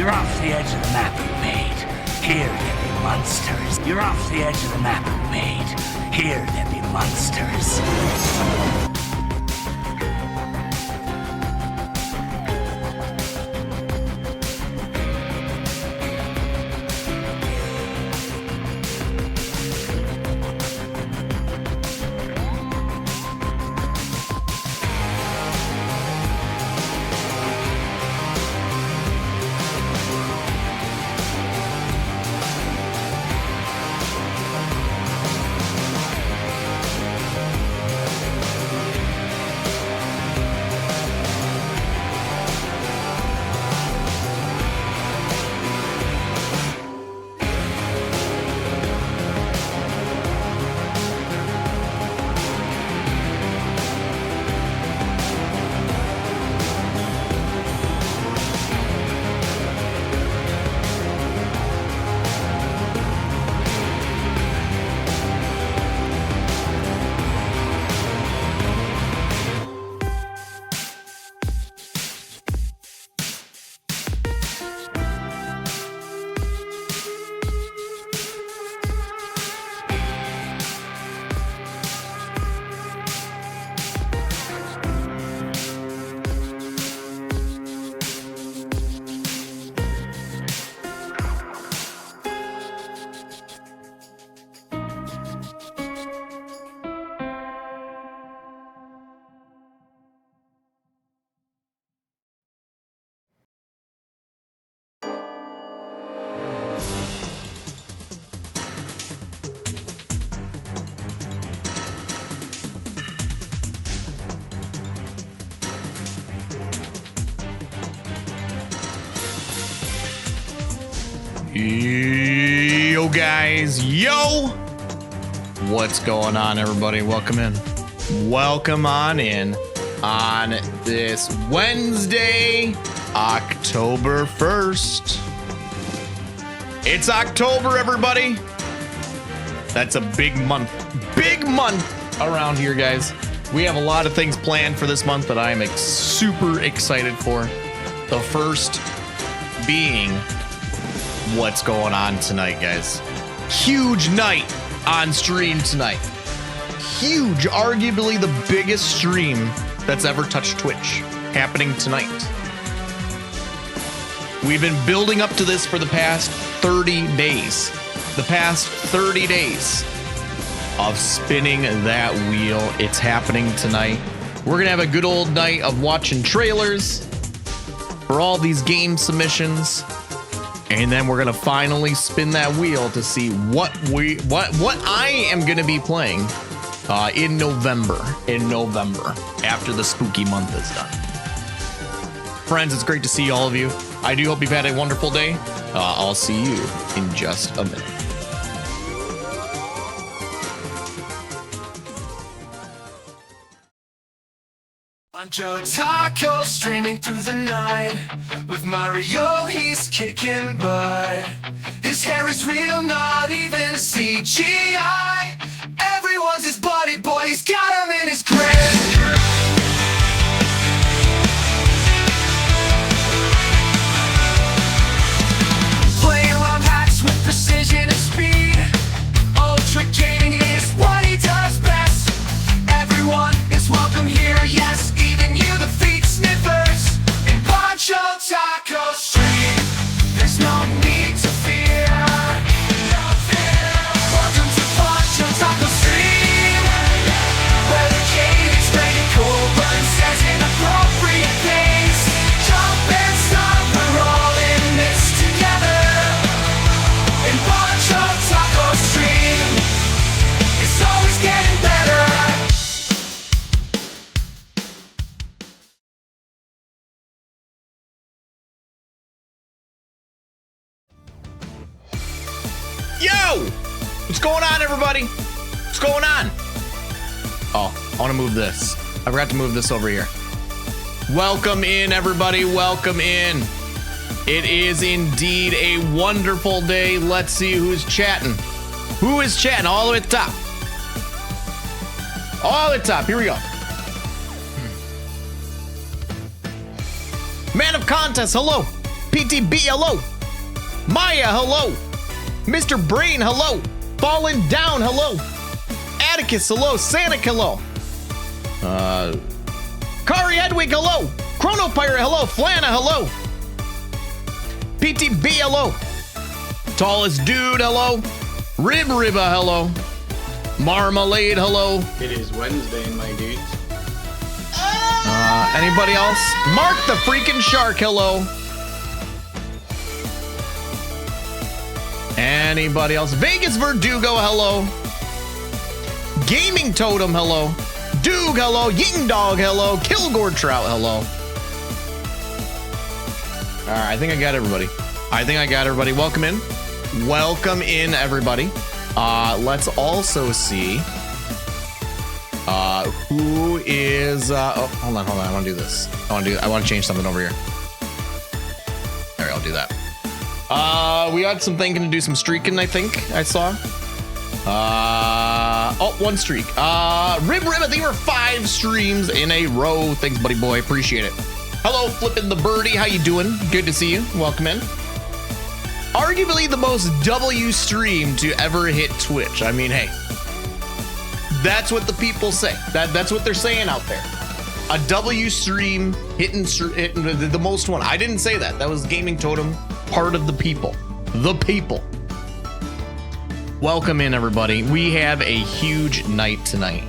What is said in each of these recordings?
You're off the edge of the map we made. Here, deadly monsters. You're off the edge of the map we made. Here, deadly monsters. Yo guys, yo! What's going on, everybody? Welcome on in on this Wednesday, October 1st. It's October, everybody. That's a big month around here, guys. We have a lot of things planned for this month that I am super excited for. The first being what's going on tonight, guys. Huge night on stream tonight. Huge, arguably the biggest stream that's ever touched Twitch happening tonight. We've been building up to this for the past 30 days. The past 30 days of spinning that wheel. It's happening tonight. We're gonna have a good old night of watching trailers for all these game submissions. And then we're gonna finally spin that wheel to see what I am gonna be playing in November after the spooky month is done. Friends, it's great to see all of you. I do hope you've had a wonderful day. I'll see you in just a minute. Joe Taco streaming through the night. With Mario, he's kicking butt. His hair is real, not even CGI. Everyone's his buddy boy, he's got him in his grip. Playing around hacks with precision and speed. Ultra gaming is what he does best. Everyone is welcome here, yes, even you, the feet sniffers. In Pancho Taco Street, there's no need to fear. Welcome to Pancho Taco Street, where the game is ready, cool, burn says inappropriate things. Jump and stop, we're all in this together. In Pancho Taco Street, it's always getting better. Yo! What's going on, everybody? What's going on? Oh, I want to move this. I forgot to move this over here. Welcome in, everybody. Welcome in. It is indeed a wonderful day. Let's see who's chatting. Who is chatting all the way at the top? All at the top. Here we go. Man of Contest, hello. PTB, hello. Maya, hello. Mr. Brain, hello. Fallen Down, hello. Atticus, hello. Sanic, hello. Kari Hedwig, hello. Chrono Pirate, hello. Flana, hello. PTB, hello. Tallest Dude, hello. Rib Ribba, hello. Marmalade, hello. It is Wednesday, my dudes. Anybody else? Mark the freaking Shark, hello. Anybody else? Vegas Verdugo, hello. Gaming Totem, hello. Doog, hello. Ying Dog, hello. Kilgore Trout, hello. All right, I think I got everybody. Welcome in. Welcome in, everybody. Let's also see who is oh, hold on. I want to do this. I want to change something over here. All right, I'll do that. We got some thinking to do some streaking, I think I saw. One streak. Rib Rib, they were 5 streams in a row. Thanks, buddy boy. Appreciate it. Hello, Flippin' the Birdie. How you doing? Good to see you. Welcome in. Arguably the most W stream to ever hit Twitch. I mean, hey, that's what the people say. That's what they're saying out there. A W stream hitting the most one. I didn't say that. That was Gaming Totem, part of the people. The people. Welcome in, everybody. We have a huge night tonight.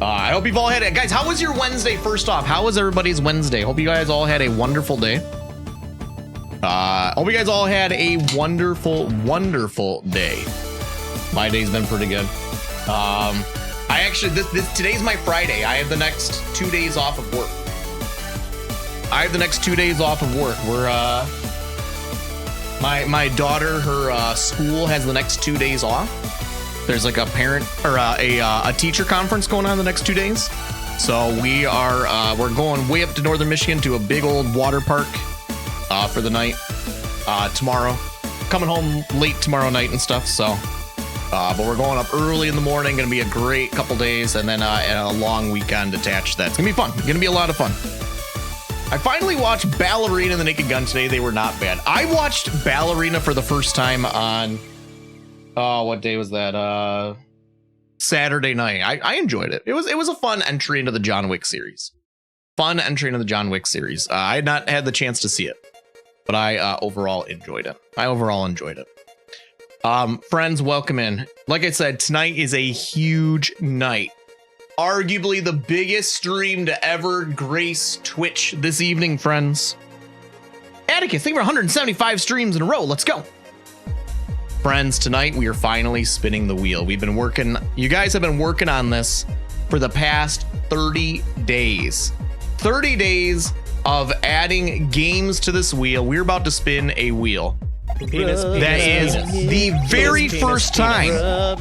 I hope you've all had it. Guys, how was your Wednesday? First off, how was everybody's Wednesday? Hope you guys all had a wonderful day. Hope you guys all had a wonderful day. My day's been pretty good. I actually, today's my Friday. I have the next 2 days off of work. We're, my daughter, her school has the next 2 days off. There's like a parent or a teacher conference going on the next 2 days. So we're going way up to northern Michigan to a big old water park for the night tomorrow. Coming home late tomorrow night and stuff. So, but we're going up early in the morning. Going to be a great couple days, and then a long weekend attached. That's gonna be fun. Gonna be a lot of fun. I finally watched Ballerina and the Naked Gun today. They were not bad. I watched Ballerina for the first time on, what day was that? Saturday night. I enjoyed it. It was a fun entry into the John Wick series. I had not had the chance to see it, but I overall enjoyed it. Friends, welcome in. Like I said, tonight is a huge night. Arguably the biggest stream to ever grace Twitch this evening, friends. Atticus, think we're 175 streams in a row. Let's go. Friends, tonight we are finally spinning the wheel. You guys have been working on this for the past 30 days. 30 days of adding games to this wheel. We're about to spin a wheel. That is the very first time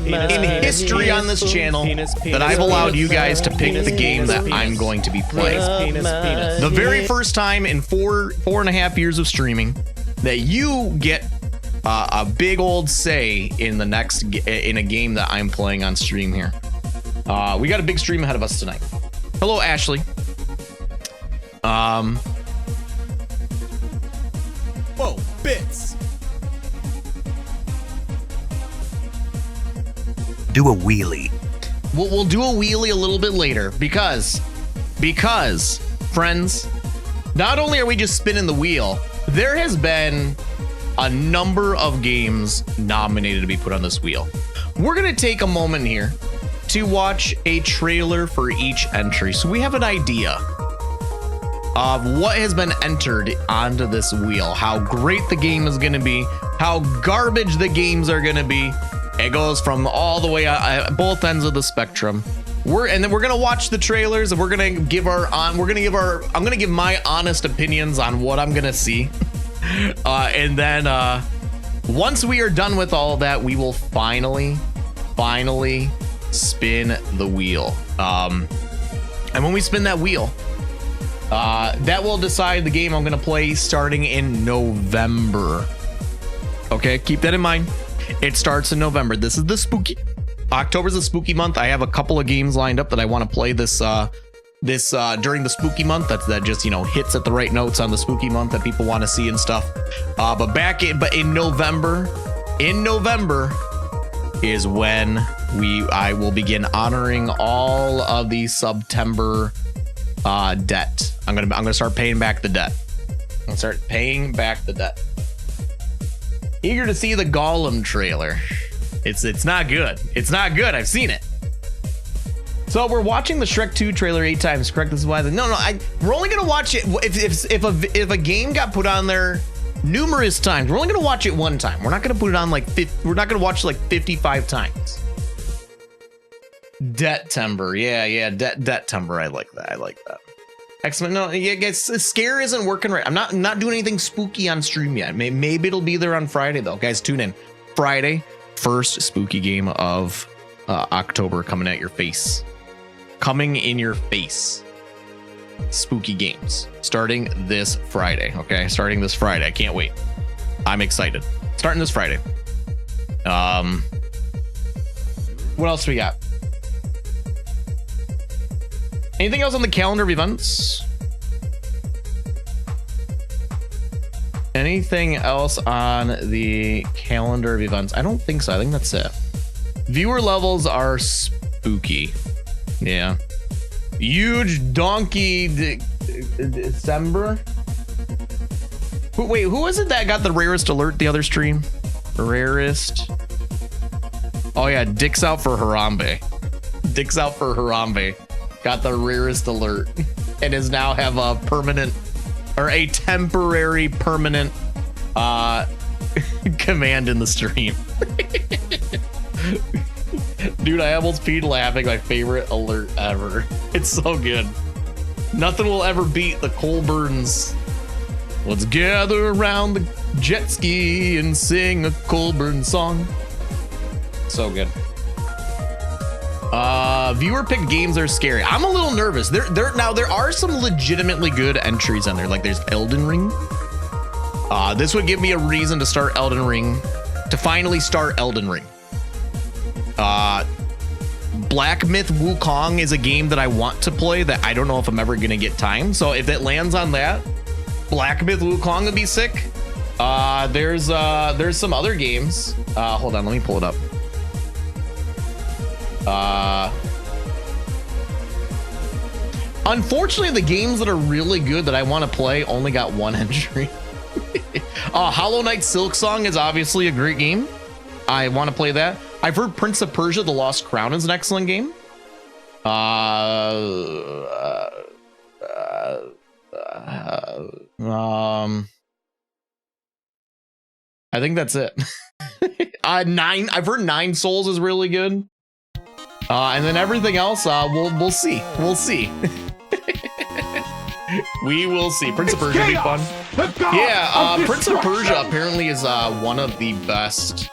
in history on this channel that I've allowed you guys to pick the game that I'm going to be playing. The very first time in four and a half years of streaming that you get a big old say in a game that I'm playing on stream here. We got a big stream ahead of us tonight. Hello, Ashley. Whoa, bits. Do a wheelie. We'll do a wheelie a little bit later because friends, not only are we just spinning the wheel, there has been a number of games nominated to be put on this wheel. We're going to take a moment here to watch a trailer for each entry, so we have an idea of what has been entered onto this wheel, how great the game is going to be, how garbage the games are going to be. It goes from all the way at both ends of the spectrum. And then we're gonna watch the trailers, and I'm gonna give my honest opinions on what I'm gonna see. And then once we are done with all of that, we will finally spin the wheel. And when we spin that wheel, that will decide the game I'm gonna play starting in November. Okay, keep that in mind. It starts in November. This is the spooky. October's a spooky month. I have a couple of games lined up that I want to play this this during the spooky month. That just, you know, hits at the right notes on the spooky month that people want to see and stuff. But in November is when I will begin honoring all of the September debt. I'm gonna start paying back the debt. I'm gonna start paying back the debt. Eager to see the Gollum trailer. It's not good. It's not good. I've seen it. So we're watching the Shrek 2 trailer 8 times, correct? This is why. We're only gonna watch it if a game got put on there numerous times. We're only gonna watch it one time. We're not gonna put it on we're not gonna watch it like 55 times. Debt-tember, yeah, debt-tember. I like that. Excellent. No, yeah, guys, Scare isn't working right. I'm not doing anything spooky on stream yet. Maybe it'll be there on Friday though. Guys, tune in. Friday, first spooky game of October coming at your face. Coming in your face. Spooky games starting this Friday. Okay, starting this Friday. I can't wait. I'm excited. Starting this Friday. What else we got? Anything else on the calendar of events? Anything else on the calendar of events? I don't think so. I think that's it. Viewer levels are spooky. Yeah. Huge donkey December. Wait, who was it that got the rarest alert the other stream? Rarest. Oh yeah, Dick's out for Harambe. Dick's out for Harambe. Got the rarest alert and is now have a permanent or a temporary permanent command in the stream. Dude, I almost peed laughing. My favorite alert ever. It's so good. Nothing will ever beat the Colburns. Let's gather around the jet ski and sing a Colburn song. So good. Viewer picked games are scary. I'm a little nervous. There are some legitimately good entries on there. Like there's Elden Ring. This would give me a reason to start Elden Ring, to finally start Elden Ring. Black Myth Wukong is a game that I want to play that I don't know if I'm ever gonna get time. So if it lands on that, Black Myth Wukong would be sick. There's some other games. Hold on, let me pull it up. Unfortunately, the games that are really good that I want to play only got one entry. Hollow Knight Silksong is obviously a great game. I want to play that. I've heard Prince of Persia: The Lost Crown is an excellent game. I think that's it. I've heard Nine Souls is really good. And then everything else, we'll see. We'll see. We will see. Prince of Persia will be fun. Yeah, Prince of Persia apparently is one of the best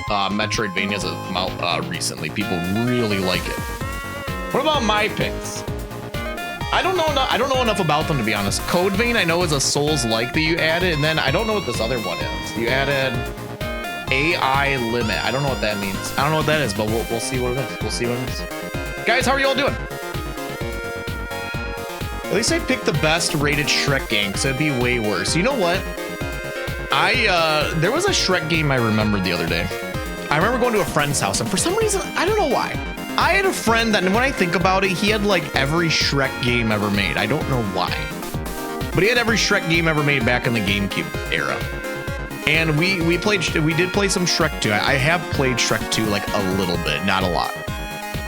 Metroidvanias that have come out recently. People really like it. What about my picks? I don't know enough about them, to be honest. Code Vein I know is a Souls-like that you added, and then I don't know what this other one is. You added AI Limit. I don't know what that means. I don't know what that is, but we'll see what it is. We'll see what it is. Guys, how are you all doing? At least I picked the best rated Shrek game, because it'd be way worse. You know what? There was a Shrek game I remembered the other day. I remember going to a friend's house, and for some reason, I don't know why, I had a friend that, when I think about it, he had like every Shrek game ever made. I don't know why, but he had every Shrek game ever made back in the GameCube era. And we did play some Shrek 2. I have played Shrek 2 like a little bit, not a lot.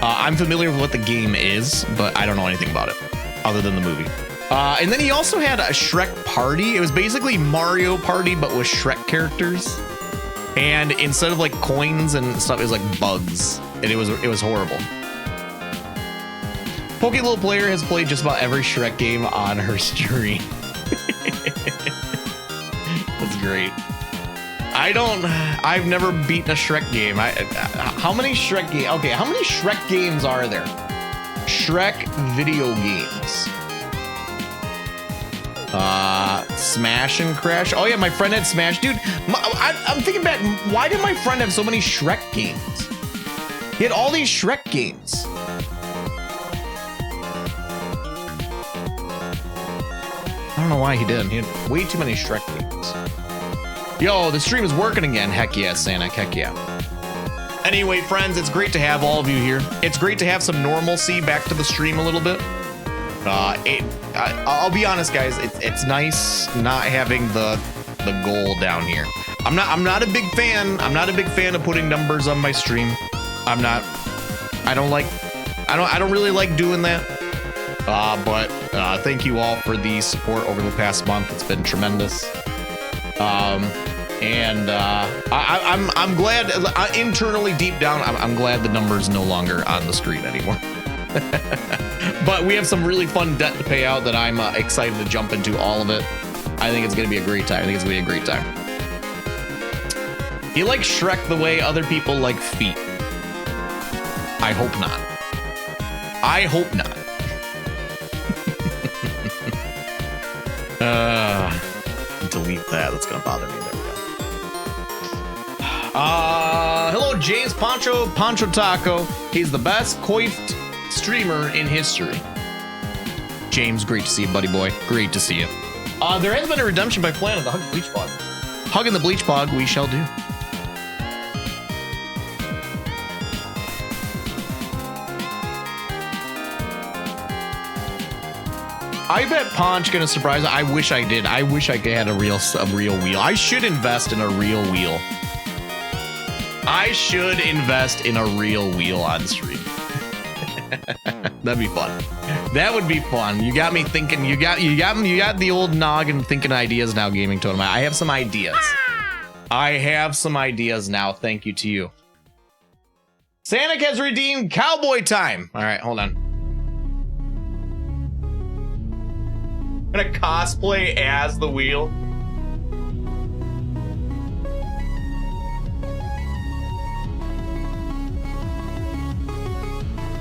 I'm familiar with what the game is, but I don't know anything about it other than the movie. And then he also had a Shrek Party. It was basically Mario Party, but with Shrek characters. And instead of like coins and stuff, it was like bugs. And it was horrible. Pokey Little Player has played just about every Shrek game on her stream. That's great. I've never beaten a Shrek game. How many Shrek games? Okay, how many Shrek games are there? Shrek video games. Smash and Crash. Oh yeah, my friend had Smash. Dude, I'm thinking back, why did my friend have so many Shrek games? He had all these Shrek games. I don't know why he did. He had way too many Shrek games. Yo, the stream is working again. Heck yeah, Sanic. Heck yeah. Anyway, friends, it's great to have all of you here. It's great to have some normalcy back to the stream a little bit. I'll be honest, guys. It's nice not having the goal down here. I'm not a big fan. I'm not a big fan of putting numbers on my stream. I don't really like doing that. But thank you all for the support over the past month. It's been tremendous. I'm glad internally deep down, I'm glad the number's no longer on the screen anymore. But we have some really fun debt to pay out that I'm excited to jump into all of it. I think it's going to be a great time. You like Shrek the way other people like feet? I hope not. Delete that. That's gonna bother me. There we go. Hello, James Pancho Taco. He's the best coiffed streamer in history. James, great to see you, buddy boy. Great to see you. There has been a redemption by Planet the Hug the Bleach Pog. Hugging the Bleach Pog, we shall do. I bet Ponch gonna surprise. I wish I did. I wish I had a real wheel. I should invest in a real wheel. On stream. That'd be fun. That would be fun. You got me thinking. You got the old noggin thinking ideas now. Gaming Totem. I have some ideas. Now. Thank you to you. Sanic has redeemed cowboy time. All right, hold on. I'm gonna cosplay as the wheel.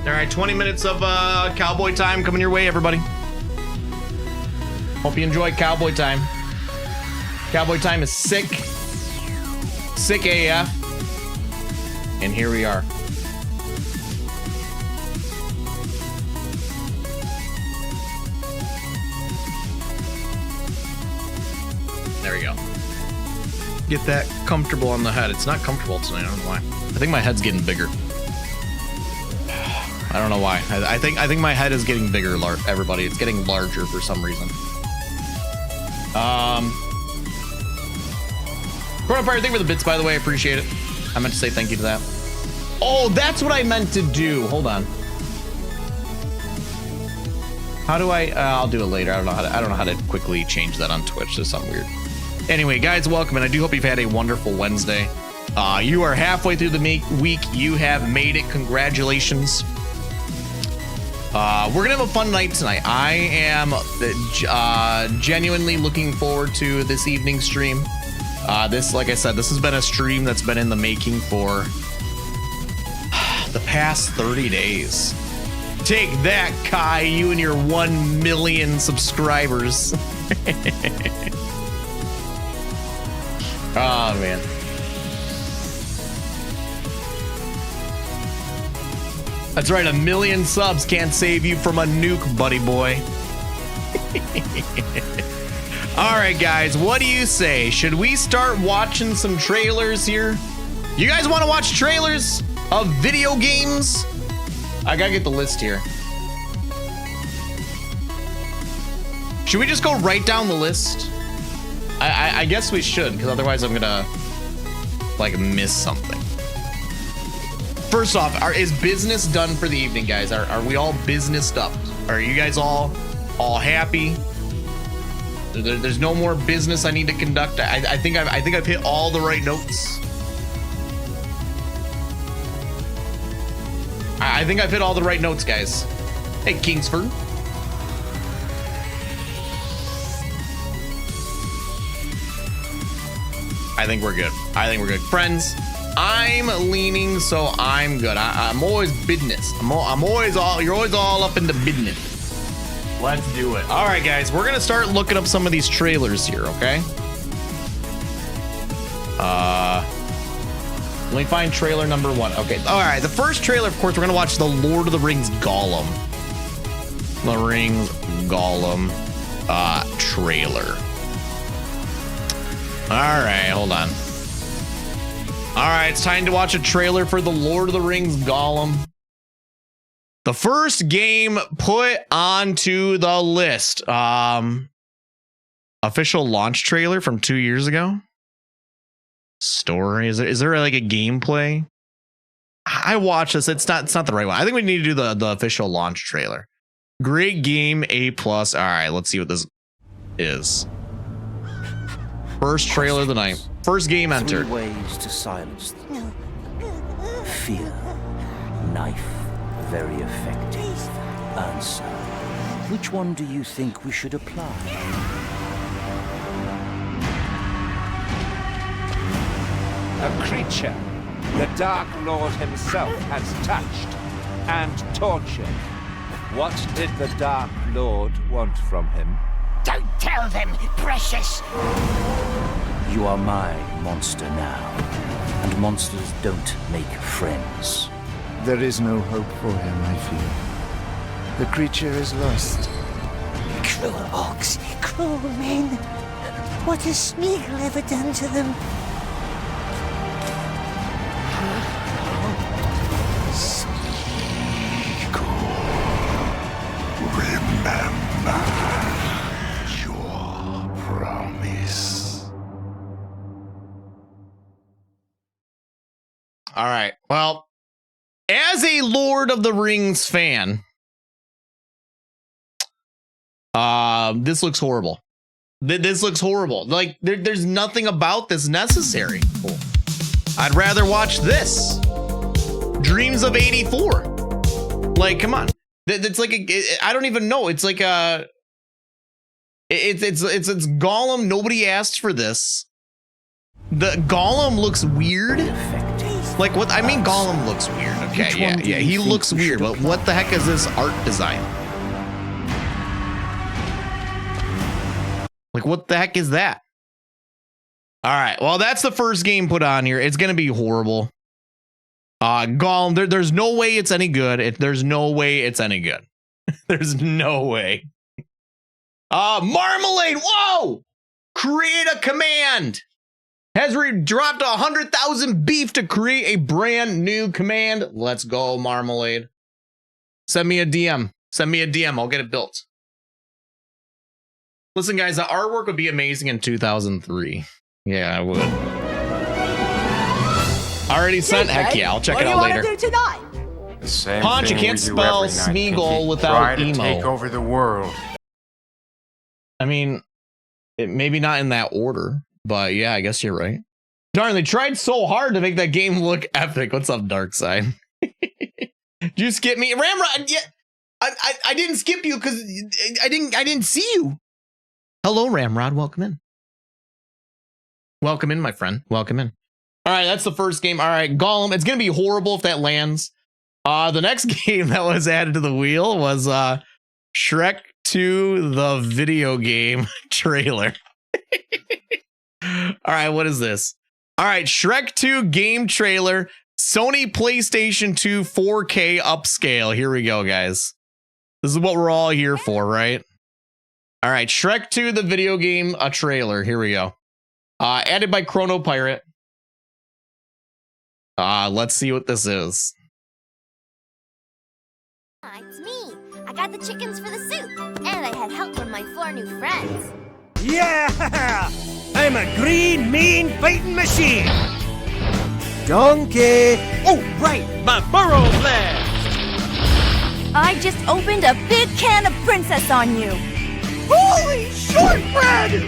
All right, 20 minutes of cowboy time coming your way, everybody. Hope you enjoy cowboy time. Cowboy time is sick AF. And here we are. There we go. Get that comfortable on the head. It's not comfortable tonight. I don't know why. I think my head's getting bigger. I don't know why. I think my head is getting bigger, everybody. It's getting larger for some reason. Chronofire, thank you for the bits, by the way. I appreciate it. I meant to say thank you to that. Oh, that's what I meant to do. Hold on. How do I? I'll do it later. I don't know how to quickly change that on Twitch. There's something weird. Anyway, guys, welcome, and I do hope you've had a wonderful Wednesday. You are halfway through the week. You have made it. Congratulations. We're gonna have a fun night tonight. I am genuinely looking forward to this evening stream. Like I said, this has been a stream that's been in the making for the past 30 days. Take that, Kai, you and your 1 million subscribers. Oh, man. That's right, 1 million subs can't save you from a nuke, buddy boy. All right, guys, what do you say? Should we start watching some trailers here? You guys want to watch trailers of video games? I gotta get the list here. Should we just go right down the list? I guess we should, because otherwise I'm gonna like miss something. First off, is business done for the evening, guys? Are we all businessed up? Are you guys all happy? There's no more business I need to conduct. I think I've hit all the right notes. I think I've hit all the right notes, guys. Hey, Kingsford. I think we're good. Friends, I'm leaning, so I'm good. I'm always business. You're always all up in the business. Let's do it. All right, guys, we're gonna start looking up some of these trailers here, okay? Let me find trailer number 1. Okay, all right, the first trailer, of course, we're gonna watch The Lord of the Rings Gollum. trailer. All right, hold on. All right, it's time to watch a trailer for the Lord of the Rings Gollum. The first game put onto the list. Official launch trailer from 2 years ago. Story, is there like a gameplay? I watched this. It's not the right one. I think we need to do the official launch trailer. Great game, A+. All right, let's see what this is. First trailer of the night. First game entered. 3 ways to silence them. Fear. Knife. Very effective. Answer. Which one do you think we should apply? A creature the Dark Lord himself has touched and tortured. What did the Dark Lord want from him? Don't tell them, precious. You are my monster now, and monsters don't make friends. There is no hope for him, I fear. The creature is lost. Cruel orcs, cruel men. What has Smeagol ever done to them? Remember your promise. All right. Well, as a Lord of the Rings fan, this looks horrible. This looks horrible. Like there's nothing about this necessary. I'd rather watch this. Dreams of 84. Like, come on. It's like I don't even know. It's like it's Gollum. Nobody asked for this. The Gollum looks weird. Like what? I mean, Gollum looks weird. Okay, yeah. He looks weird. But what the heck is this art design? Like, what the heck is that? All right. Well, that's the first game put on here. It's gonna be horrible. Gollum, there's no way it's any good. There's no way it's any good. There's no way. Marmalade, whoa! Create a command. Has dropped 100,000 beef to create a brand new command. Let's go, Marmalade. Send me a DM. Send me a DM. I'll get it built. Listen, guys, the artwork would be amazing in 2003. Yeah, I would. Already sent? Heck yeah, I'll check it out later. What do you want to do tonight? The same Ponch, you thing can't we do spell every night, Smeagol Pinky. without Try to emo. take over the world. I mean, maybe not in that order, but yeah, I guess you're right. Darn, they tried so hard to make that game look epic. What's up, Darkside? Did you skip me? Ramrod, yeah, I didn't skip you because I didn't see you. Hello, Ramrod, welcome in. Welcome in, my friend. Welcome in. All right, that's the first game. All right, Gollum, it's going to be horrible if that lands. The next game that was added to the wheel was Shrek 2, the video game trailer. All right, what is this? All right, Shrek 2 game trailer, Sony PlayStation 2 4K upscale. Here we go, guys. This is what we're all here for, right? All right, Shrek 2, the video game, a trailer. Here we go. Added by Chrono Pirate. Let's see what this is. Hi, it's me. I got the chickens for the soup, and I had help from my 4 new friends. Yeah! I'm a green, mean fighting machine! Donkey! Oh, right! My burrow blast! I just opened a big can of princess on you. Holy shortbread!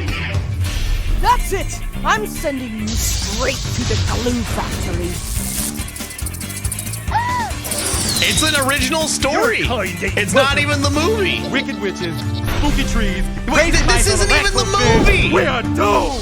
That's it! I'm sending you straight to the glue factory. It's an original story. It's not even the movie. Wicked witches, spooky trees. Wait, this isn't even the movie. We are doomed.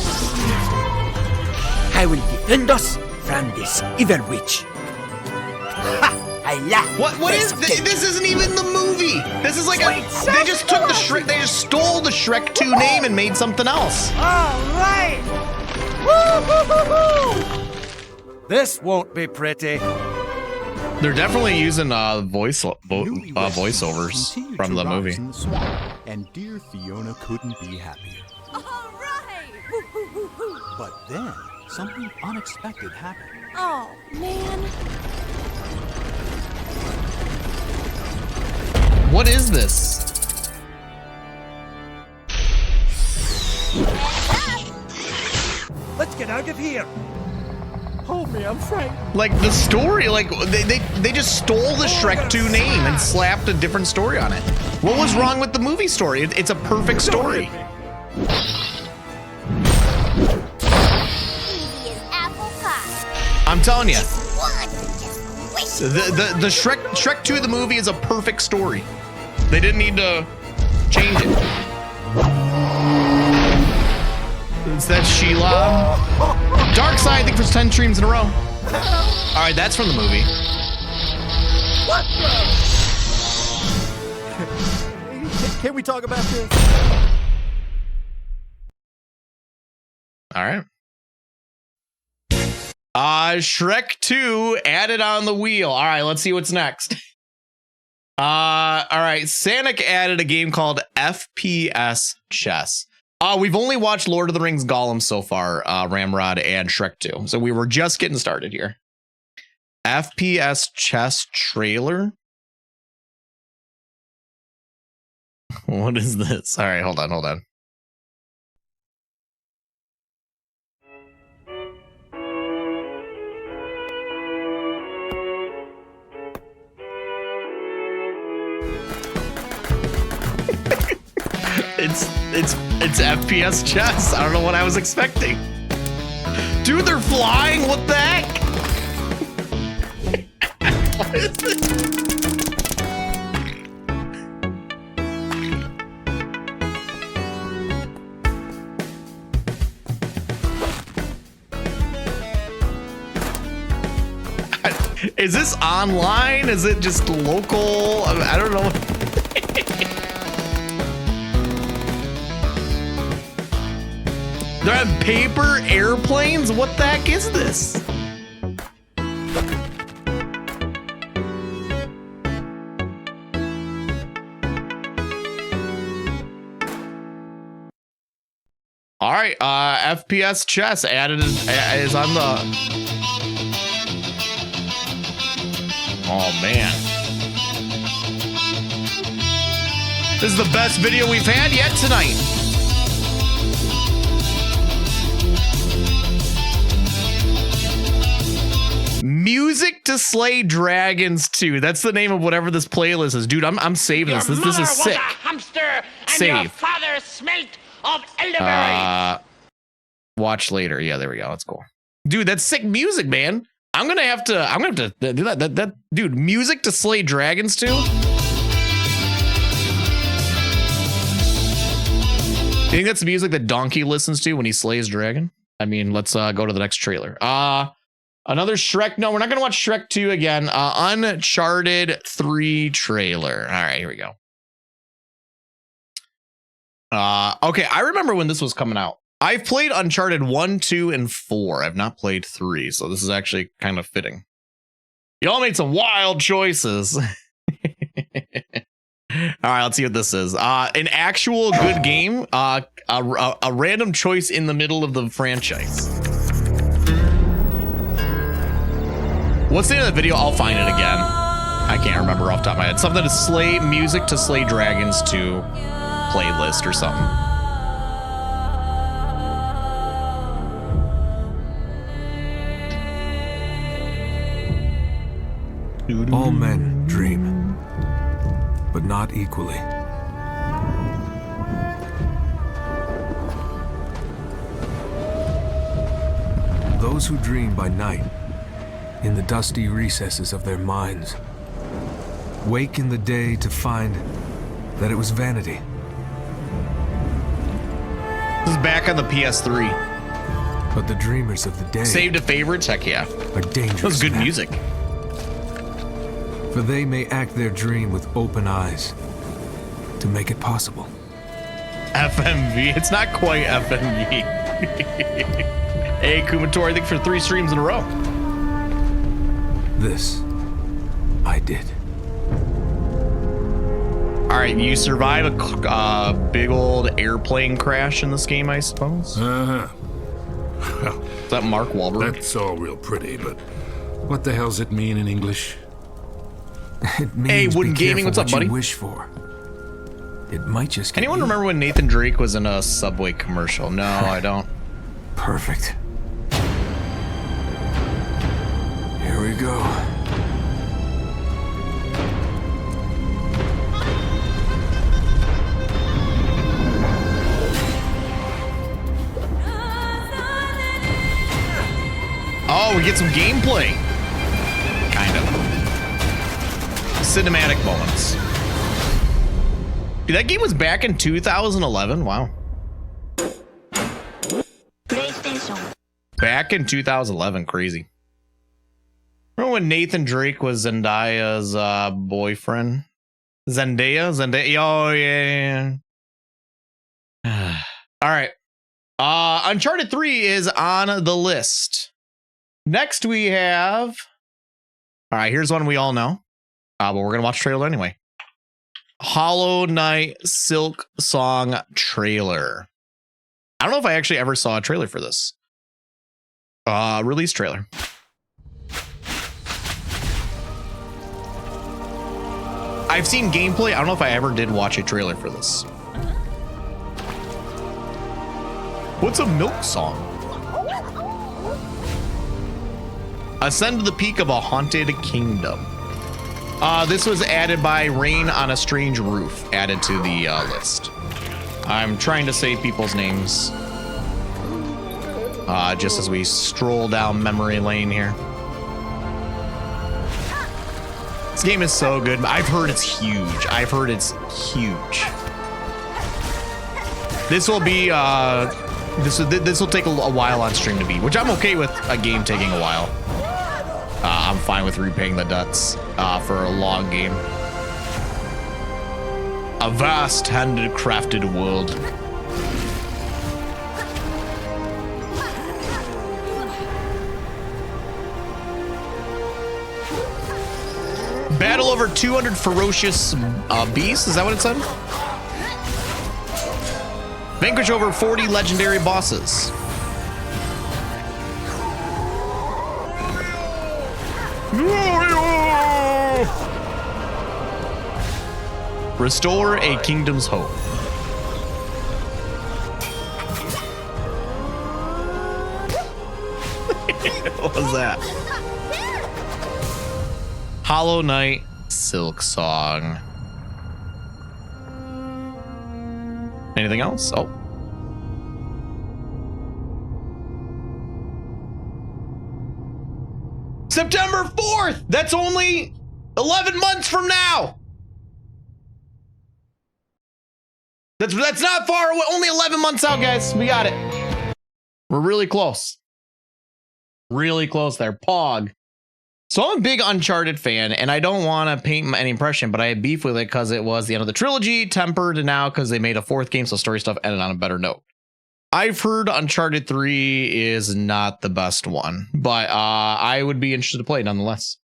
I will defend us from this evil witch. Ha! I laugh. What is this? This isn't even the movie. This is like they just took the Shrek. They just stole the Shrek 2 name and made something else. All right. Woo-hoo-hoo-hoo! This won't be pretty. They're definitely using voiceovers Continued from to the rise movie. in the swamp, and dear Fiona couldn't be happier. All right! Woo-hoo-hoo-hoo. But then something unexpected happened. Oh, man. What is this? Let's get out of here. Hold me, I'm frightened. Like the story, like they just stole the Shrek 2 name and slapped a different story on it. What was wrong with the movie story? It's a perfect story. Easy as apple pie. I'm telling you, One, just wish the Shrek 2 the movie is a perfect story. They didn't need to change it. Is that Sheila? Dark Side, I think, for 10 streams in a row. All right, that's from the movie. What the? Can we talk about this? All right. Shrek 2 added on the wheel. All right, let's see what's next. All right, Sanic added a game called FPS Chess. We've only watched Lord of the Rings Gollum so far, Ramrod and Shrek 2. So we were just getting started here. FPS Chess trailer. What is this? All right, hold on. It's FPS chess. I don't know what I was expecting. Dude, they're flying. What the heck? What is this? Is this online? Is it just local? I don't know. They're on paper airplanes? What the heck is this? All right, FPS chess added is on the. Oh man, this is the best video we've had yet tonight. Music to Slay Dragons 2. That's the name of whatever this playlist is. Dude, I'm saving this. This is sick. Hamster and Save. your father smelt of elderberry. Watch later. Yeah, there we go. That's cool. Dude, that's sick music, man. I'm gonna have to do that. Dude, Music to Slay Dragons 2. You think that's the music that Donkey listens to when he slays dragon? I mean, let's go to the next trailer. Another Shrek. No, we're not going to watch Shrek 2 again. Uncharted 3 trailer. All right, here we go. Okay, I remember when this was coming out. I've played Uncharted 1, 2, and 4. I've not played 3, so this is actually kind of fitting. Y'all made some wild choices. All right, let's see what this is. An actual good game. A random choice in the middle of the franchise. What's the name of the video? I'll find it again. I can't remember off the top of my head. Something to slay Music to Slay Dragons 2 playlist or something. All men dream, but not equally. Those who dream by night, in the dusty recesses of their minds, wake in the day to find that it was vanity. This is back on the PS3. But the dreamers of the day saved to favorites. Heck yeah, are dangerous. That was good men. music. For they may act their dream with open eyes to make it possible. FMV. It's not quite FMV. Hey, Kumator, I think for 3 streams in a row. This I did. All right, you survive a big old airplane crash in this game, I suppose. Well, is that Mark Wahlberg? That's all real pretty, but what the hell's it mean in English? It means hey, Wooden be Gaming, what's up, what buddy? You wish for. It might just get Anyone you. remember when Nathan Drake was in a Subway commercial? No, I don't. Perfect. Here we go. Oh, we get some gameplay. Kind of. Cinematic moments. Dude, that game was back in 2011. Wow. PlayStation. Back in 2011. Crazy. Remember when Nathan Drake was Zendaya's boyfriend? Zendaya? Oh, yeah. All right. Uncharted 3 is on the list. Next we have... All right, here's one we all know. But we're going to watch the trailer anyway. Hollow Knight Silk Song trailer. I don't know if I actually ever saw a trailer for this. Release trailer. I've seen gameplay. I don't know if I ever did watch a trailer for this. What's a milk song? Ascend to the peak of a haunted kingdom. This was added by Rain on a Strange Roof, added to the list. I'm trying to say people's names just as we stroll down memory lane here. This game is so good. I've heard it's huge. I've heard it's huge. This will be this will take a while on stream to beat, which I'm okay with a game taking a while. I'm fine with repaying the debts for a long game. A vast handcrafted world. Battle over 200 ferocious beasts. Is that what it said? Vanquish over 40 legendary bosses. Restore a kingdom's hope. What was that? Hollow Knight Silk Song. Anything else? Oh. September 4th! That's only 11 months from now! That's not far away. Only 11 months out, guys. We got it. We're really close. Really close there. Pog. So I'm a big Uncharted fan, and I don't want to paint any impression, but I had beef with it because it was the end of the trilogy, tempered, and now because they made a fourth game, so story stuff ended on a better note. I've heard Uncharted 3 is not the best one, but I would be interested to play nonetheless.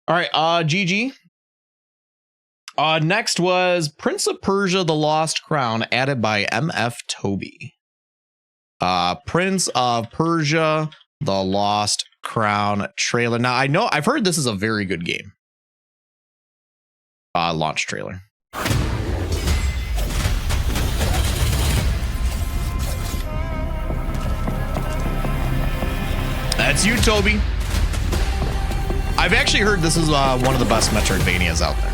All right, GG. Next was Prince of Persia: The Lost Crown, added by MF Toby. Prince of Persia: The Lost Crown trailer. Now I've heard this is a very good game. Launch trailer. That's you, Toby. I've actually heard this is one of the best Metroidvanias out there.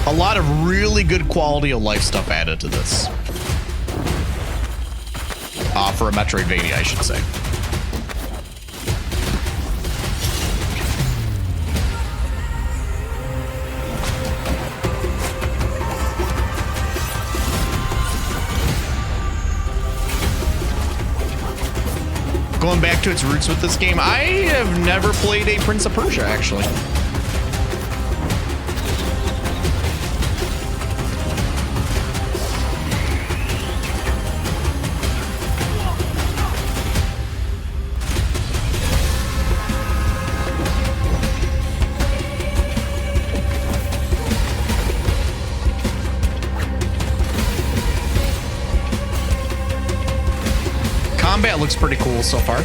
A lot of really good quality of life stuff added to this. For a Metroidvania, I should say. Going back to its roots with this game, I have never played a Prince of Persia, actually. looks pretty cool so far.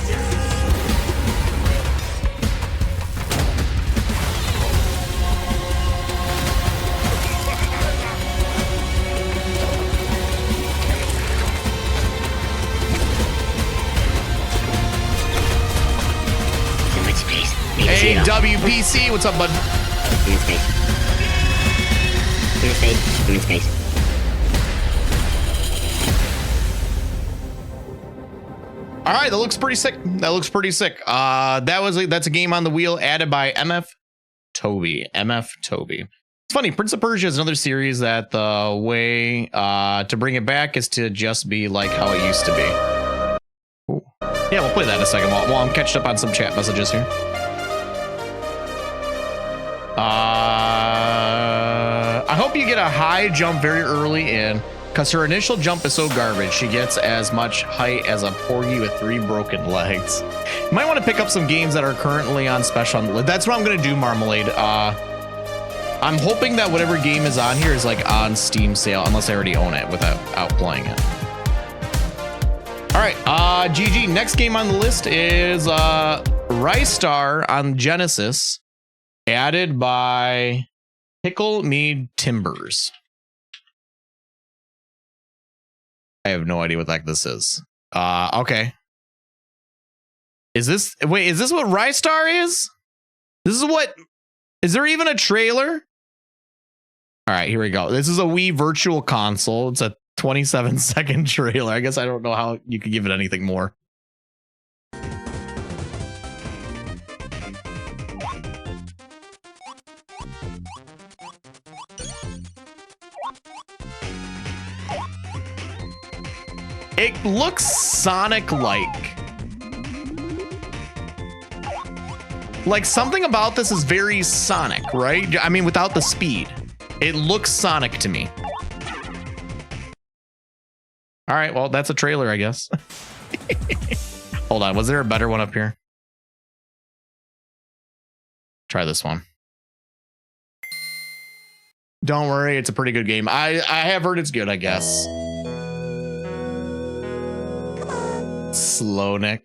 Hey, WPC, what's up, bud? All right, that looks pretty sick. That looks pretty sick. That's a game on the wheel added by MF Toby. It's funny, Prince of Persia is another series that the way to bring it back is to just be like how it used to be. Ooh. Yeah, we'll play that in a second while I'm catching up on some chat messages here. I hope you get a high jump very early in, because her initial jump is so garbage. She gets as much height as a porgy with 3 broken legs. You might want to pick up some games that are currently on special. That's what I'm going to do, Marmalade. I'm hoping that whatever game is on here is like on Steam sale, unless I already own it without playing it. All right, GG. Next game on the list is Ristar on Genesis, added by Pickle Me Timbers. I have no idea what the heck this is. Okay. Is this what Ristar is? Is there even a trailer? All right, here we go. This is a Wii Virtual Console. It's a 27-second trailer. I guess I don't know how you could give it anything more. It looks Sonic-like. Like something about this is very Sonic, right? I mean, without the speed. It looks Sonic to me. All right, well, that's a trailer, I guess. Hold on, was there a better one up here? Try this one. Don't worry, it's a pretty good game. I have heard it's good, I guess. Slownick.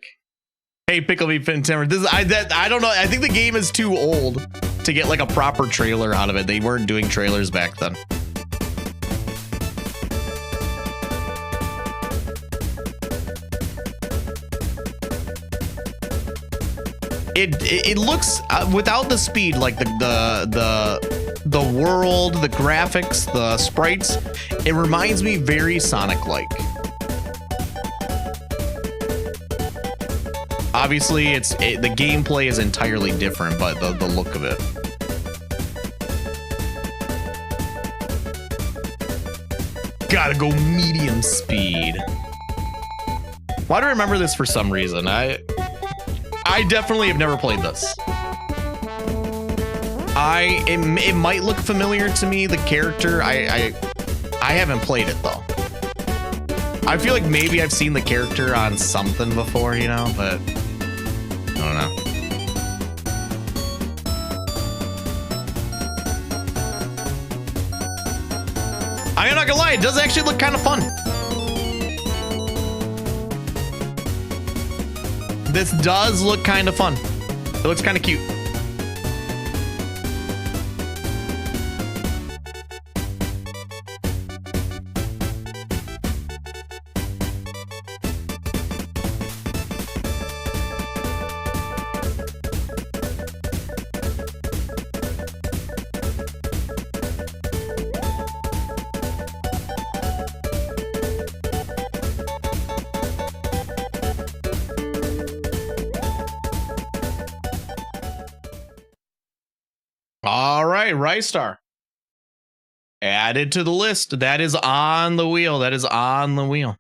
Hey, Pickle Me Timber. I don't know. I think the game is too old to get like a proper trailer out of it. They weren't doing trailers back then. It looks without the speed, like the world, the graphics, the sprites. It reminds me very Sonic-like. Obviously, the gameplay is entirely different, but the look of it. Gotta go medium speed. Why do I remember this for some reason? I definitely have never played this. It might look familiar to me, the character. I haven't played it though. I feel like maybe I've seen the character on something before, you know, but I don't know. I'm not gonna lie, it does actually look kind of fun. This does look kind of fun. It looks kind of cute. All right, Ristar. Added to the list. That is on the wheel. That is on the wheel.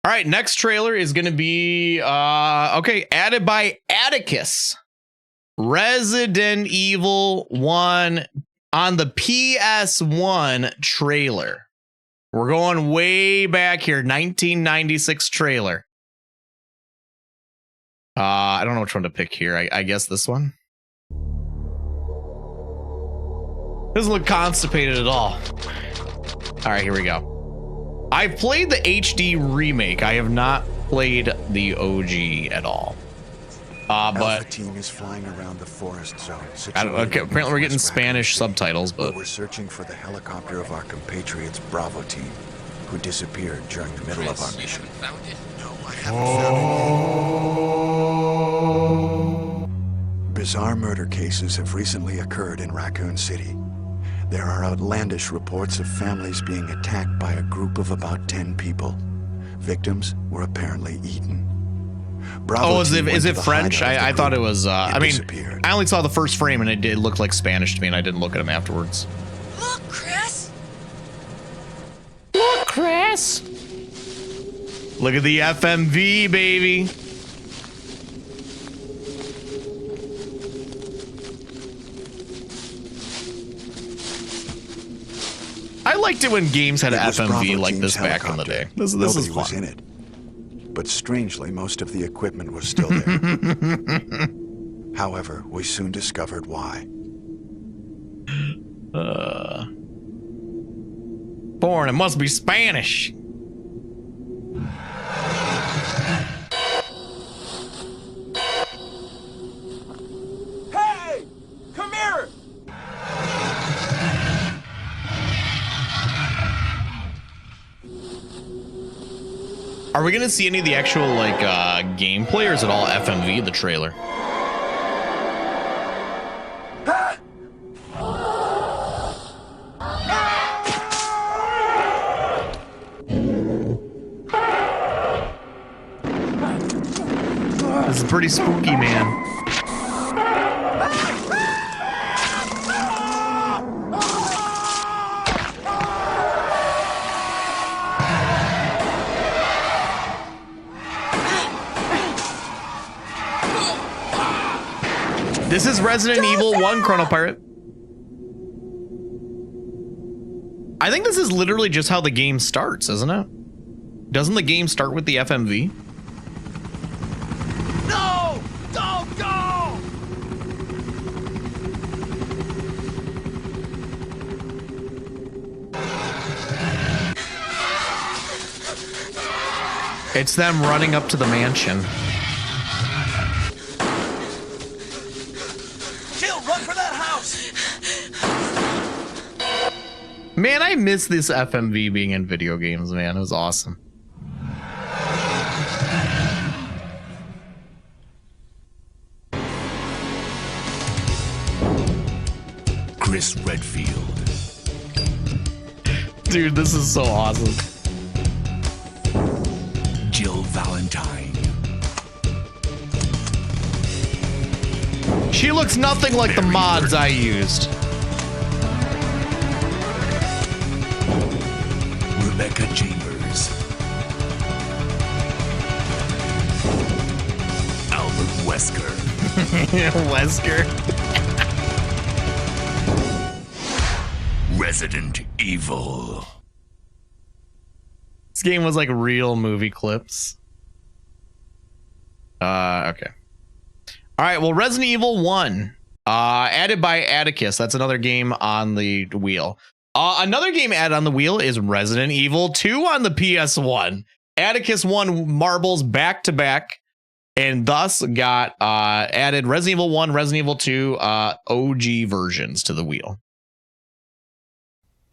All right, next trailer is going to be, okay, added by Atticus. Resident Evil 1 on the PS1 trailer. We're going way back here, 1996 trailer. I don't know which one to pick here. I guess this one. Doesn't look constipated at all. All right, here we go. I've played the HD remake. I have not played the OG at all. Alpha But team is flying around the forest zone. I don't, okay, apparently we're getting Spanish subtitles, but we're searching for the helicopter of our compatriots Bravo team, who disappeared during the middle of our mission. Bizarre murder cases have recently occurred in Raccoon City. There are outlandish reports of families being attacked by a group of about 10 people. Victims were apparently eaten. Bravo is team went it to the French? hideout of the I thought it group. was. I mean, disappeared. I only saw the first frame and it did look like Spanish to me, and I didn't look at him afterwards. Look, Chris! Look, Chris! Look at the FMV, baby. I liked it when games had It was FMV Bravo like team's this back in the day. helicopter. This is Nobody fun. was in it. But strangely, most of the equipment was still there. However, we soon discovered why. Born, it must be Spanish. Hey! Come here! Are we gonna see any of the actual like gameplay, or is it all FMV, the trailer? This is pretty spooky, man. This is Resident Evil 1, Chrono Pirate. I think this is literally just how the game starts, isn't it? Doesn't the game start with the FMV? No! Don't go! It's them running up to the mansion. Jill, run for that house! Man, I miss this FMV being in video games, man. It was awesome. Chris Redfield. Dude, this is so awesome. Jill Valentine. She looks nothing like the mods I used. Rebecca Chambers. Albert Wesker. Wesker. Resident Evil. This game was like real movie clips. Okay. All right, well, Resident Evil 1, added by Atticus. That's another game on the wheel. Another game added on the wheel is Resident Evil 2 on the PS1. Atticus won marbles back to back, and thus got added Resident Evil 1, Resident Evil 2 OG versions to the wheel.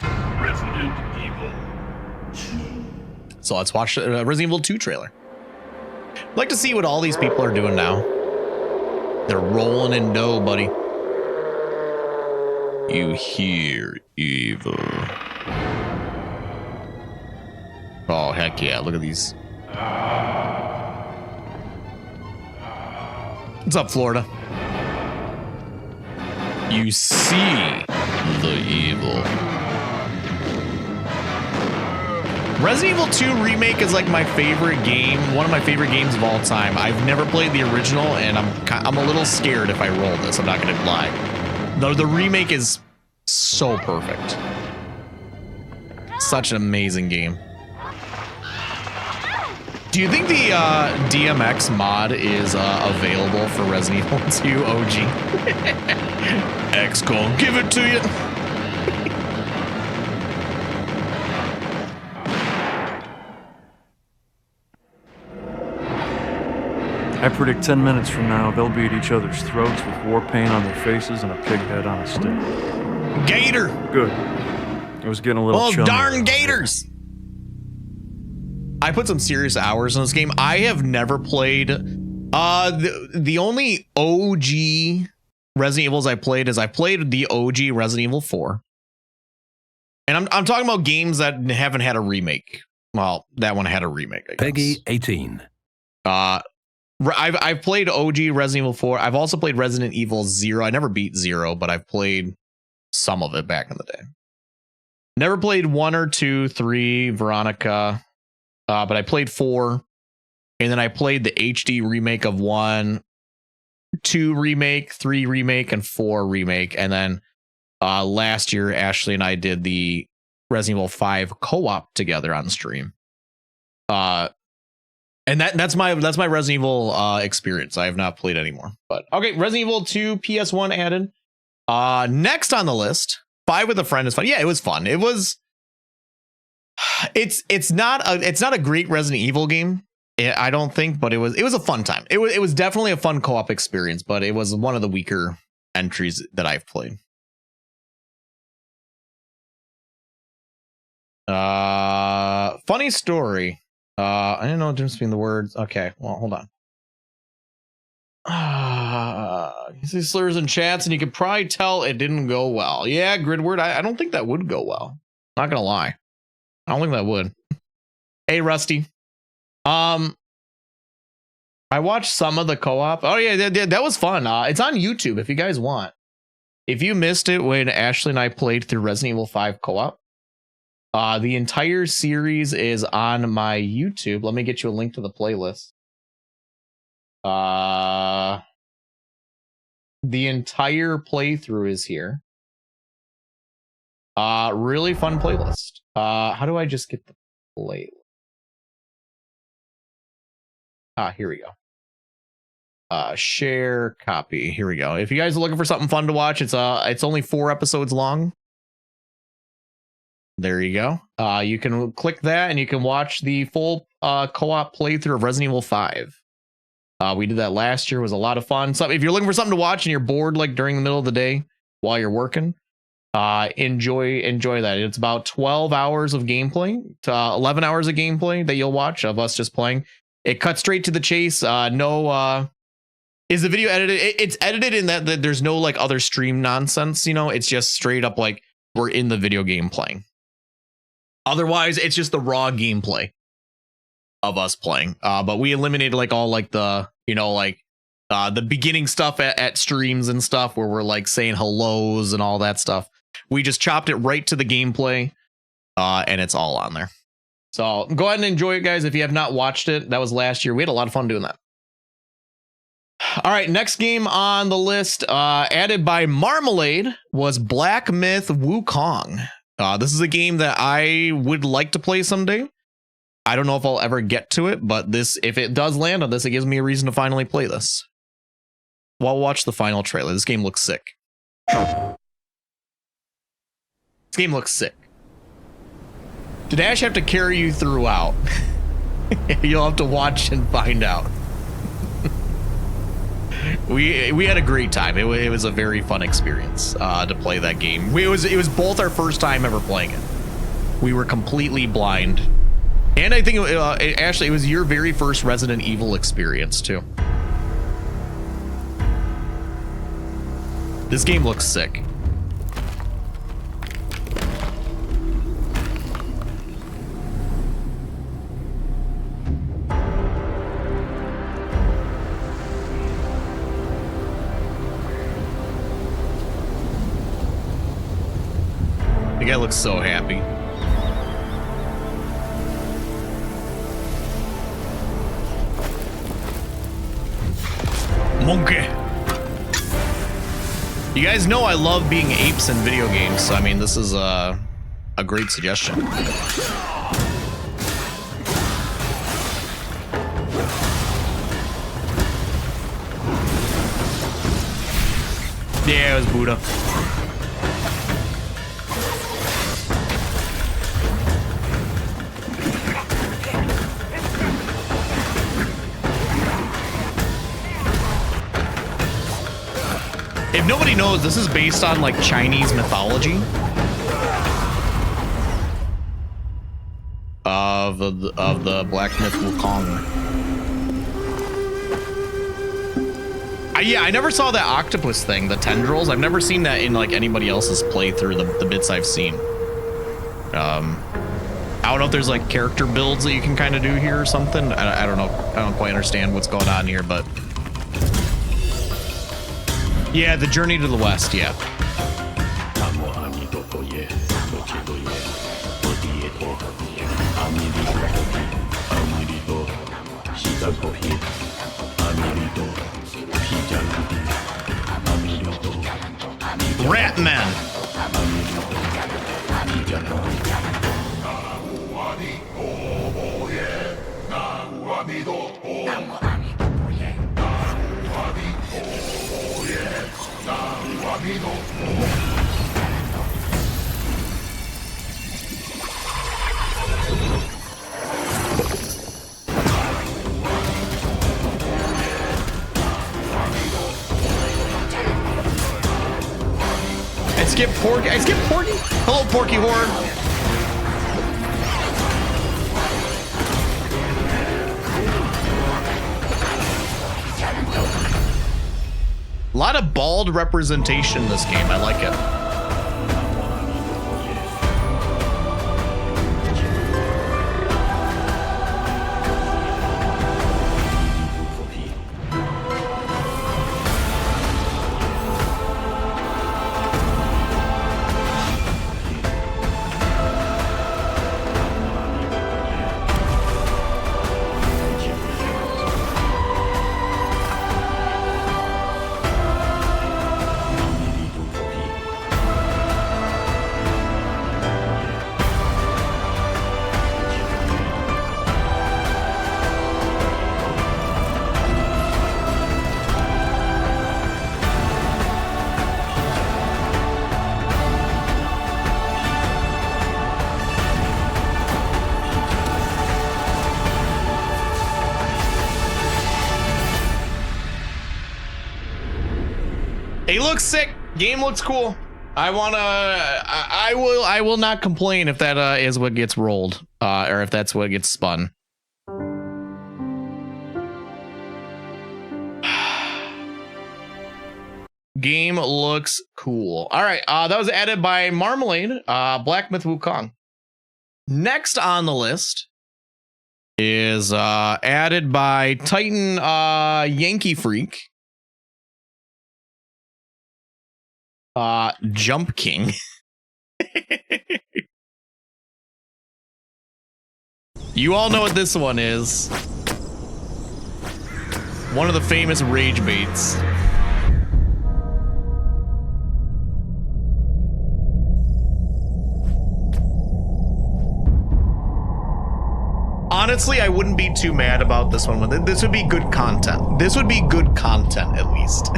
Resident Evil 2. So let's watch the Resident Evil 2 trailer. I'd like to see what all these people are doing now. They're rolling in dough, buddy. You hear evil. Oh, heck yeah. Look at these. What's up, Florida? You see the evil. Resident Evil 2 Remake is like my favorite game, one of my favorite games of all time. I've never played the original, and I'm a little scared if I roll this. I'm not going to lie. No, the remake is so perfect. Such an amazing game. Do you think the DMX mod is available for Resident Evil 2 OG? XCOM, give it to you. I predict 10 minutes from now, they'll be at each other's throats with war paint on their faces and a pig head on a stick. Gator! Good. I was getting a little Those chummy. darn gators! I put some serious hours in this game. I have never played... the only OG Resident Evils I played is I played the OG Resident Evil 4. And I'm talking about games that haven't had a remake. Well, that one had a remake, I guess. Peggy 18. I've played OG Resident Evil 4. I've also played Resident Evil 0. I never beat 0, but I've played some of it back in the day. Never played 1 or 2, 3, Veronica. But I played 4. And then I played the HD remake of 1, 2 remake, 3 remake, and 4 remake. And then last year, Ashley and I did the Resident Evil 5 co-op together on stream. And that's my Resident Evil experience. I have not played anymore. But okay, Resident Evil 2 PS1 added. Next on the list, 5 with a Friend is fun. Yeah, it was fun. It was. It's not a great Resident Evil game, I don't think, but it was a fun time. It was definitely a fun co-op experience, but it was one of the weaker entries that I've played. Funny story. I didn't know the difference between the words. Okay, well, hold on. You see slurs and chats, and you could probably tell it didn't go well. Yeah, Gridward, I don't think that would go well. Not gonna lie. I don't think that would. Hey, Rusty. I watched some of the co-op. Oh yeah, that was fun. It's on YouTube if you guys want. If you missed it when Ashley and I played through Resident Evil 5 co-op, the entire series is on my YouTube. Let me get you a link to the playlist. The entire playthrough is here. Really fun playlist. How do I just get the playlist? Here we go. Share copy. Here we go. If you guys are looking for something fun to watch, it's only 4 episodes long. There you go. You can click that and you can watch the full co-op playthrough of Resident Evil 5. We did that last year. It was a lot of fun. So if you're looking for something to watch and you're bored like during the middle of the day while you're working, enjoy that. It's about 12 hours of gameplay, 11 hours of gameplay that you'll watch of us just playing. It cuts straight to the chase. Is the video edited? It's edited in that there's no like other stream nonsense, you know. It's just straight up like we're in the video game playing. Otherwise, it's just the raw gameplay of us playing. But we eliminated like all like the, you know, like the beginning stuff at streams and stuff where we're like saying hellos and all that stuff. We just chopped it right to the gameplay, and it's all on there. So go ahead and enjoy it, guys. If you have not watched it, that was last year. We had a lot of fun doing that. All right, next game on the list, added by Marmalade, was Black Myth Wukong. This is a game that I would like to play someday. I don't know if I'll ever get to it, but if it does land on this, it gives me a reason to finally play this. Well, watch the final trailer. This game looks sick. This game looks sick. Did Ash have to carry you throughout? You'll have to watch and find out. We had a great time. It was a very fun experience to play that game. It was both our first time ever playing it. We were completely blind, and I think Ashley, it was your very first Resident Evil experience too. This game looks sick. The guy looks so happy. Monkey. You guys know I love being apes in video games, so I mean, this is a great suggestion. Yeah, it was Buddha. If nobody knows, this is based on like Chinese mythology of the black myth Wukong. Yeah, I never saw that octopus thing, the tendrils. I've never seen that in like anybody else's playthrough, the bits I've seen. I don't know if there's like character builds that you can kind of do here or something. I don't know. I don't quite understand what's going on here, but yeah, the Journey to the West, yeah. Ratman. I skip Porky. Hello, Porky Horde. A lot of bald representation in this game. I like it. He looks sick. Game looks cool. I will not complain if that is what gets rolled, or if that's what gets spun. Game looks cool. All right, that was added by Marmalade, Black Myth Wukong. Next on the list is added by Titan Yankee Freak. Jump King. You all know what this one is. One of the famous rage baits. Honestly, I wouldn't be too mad about this one. This would be good content. This would be good content, at least.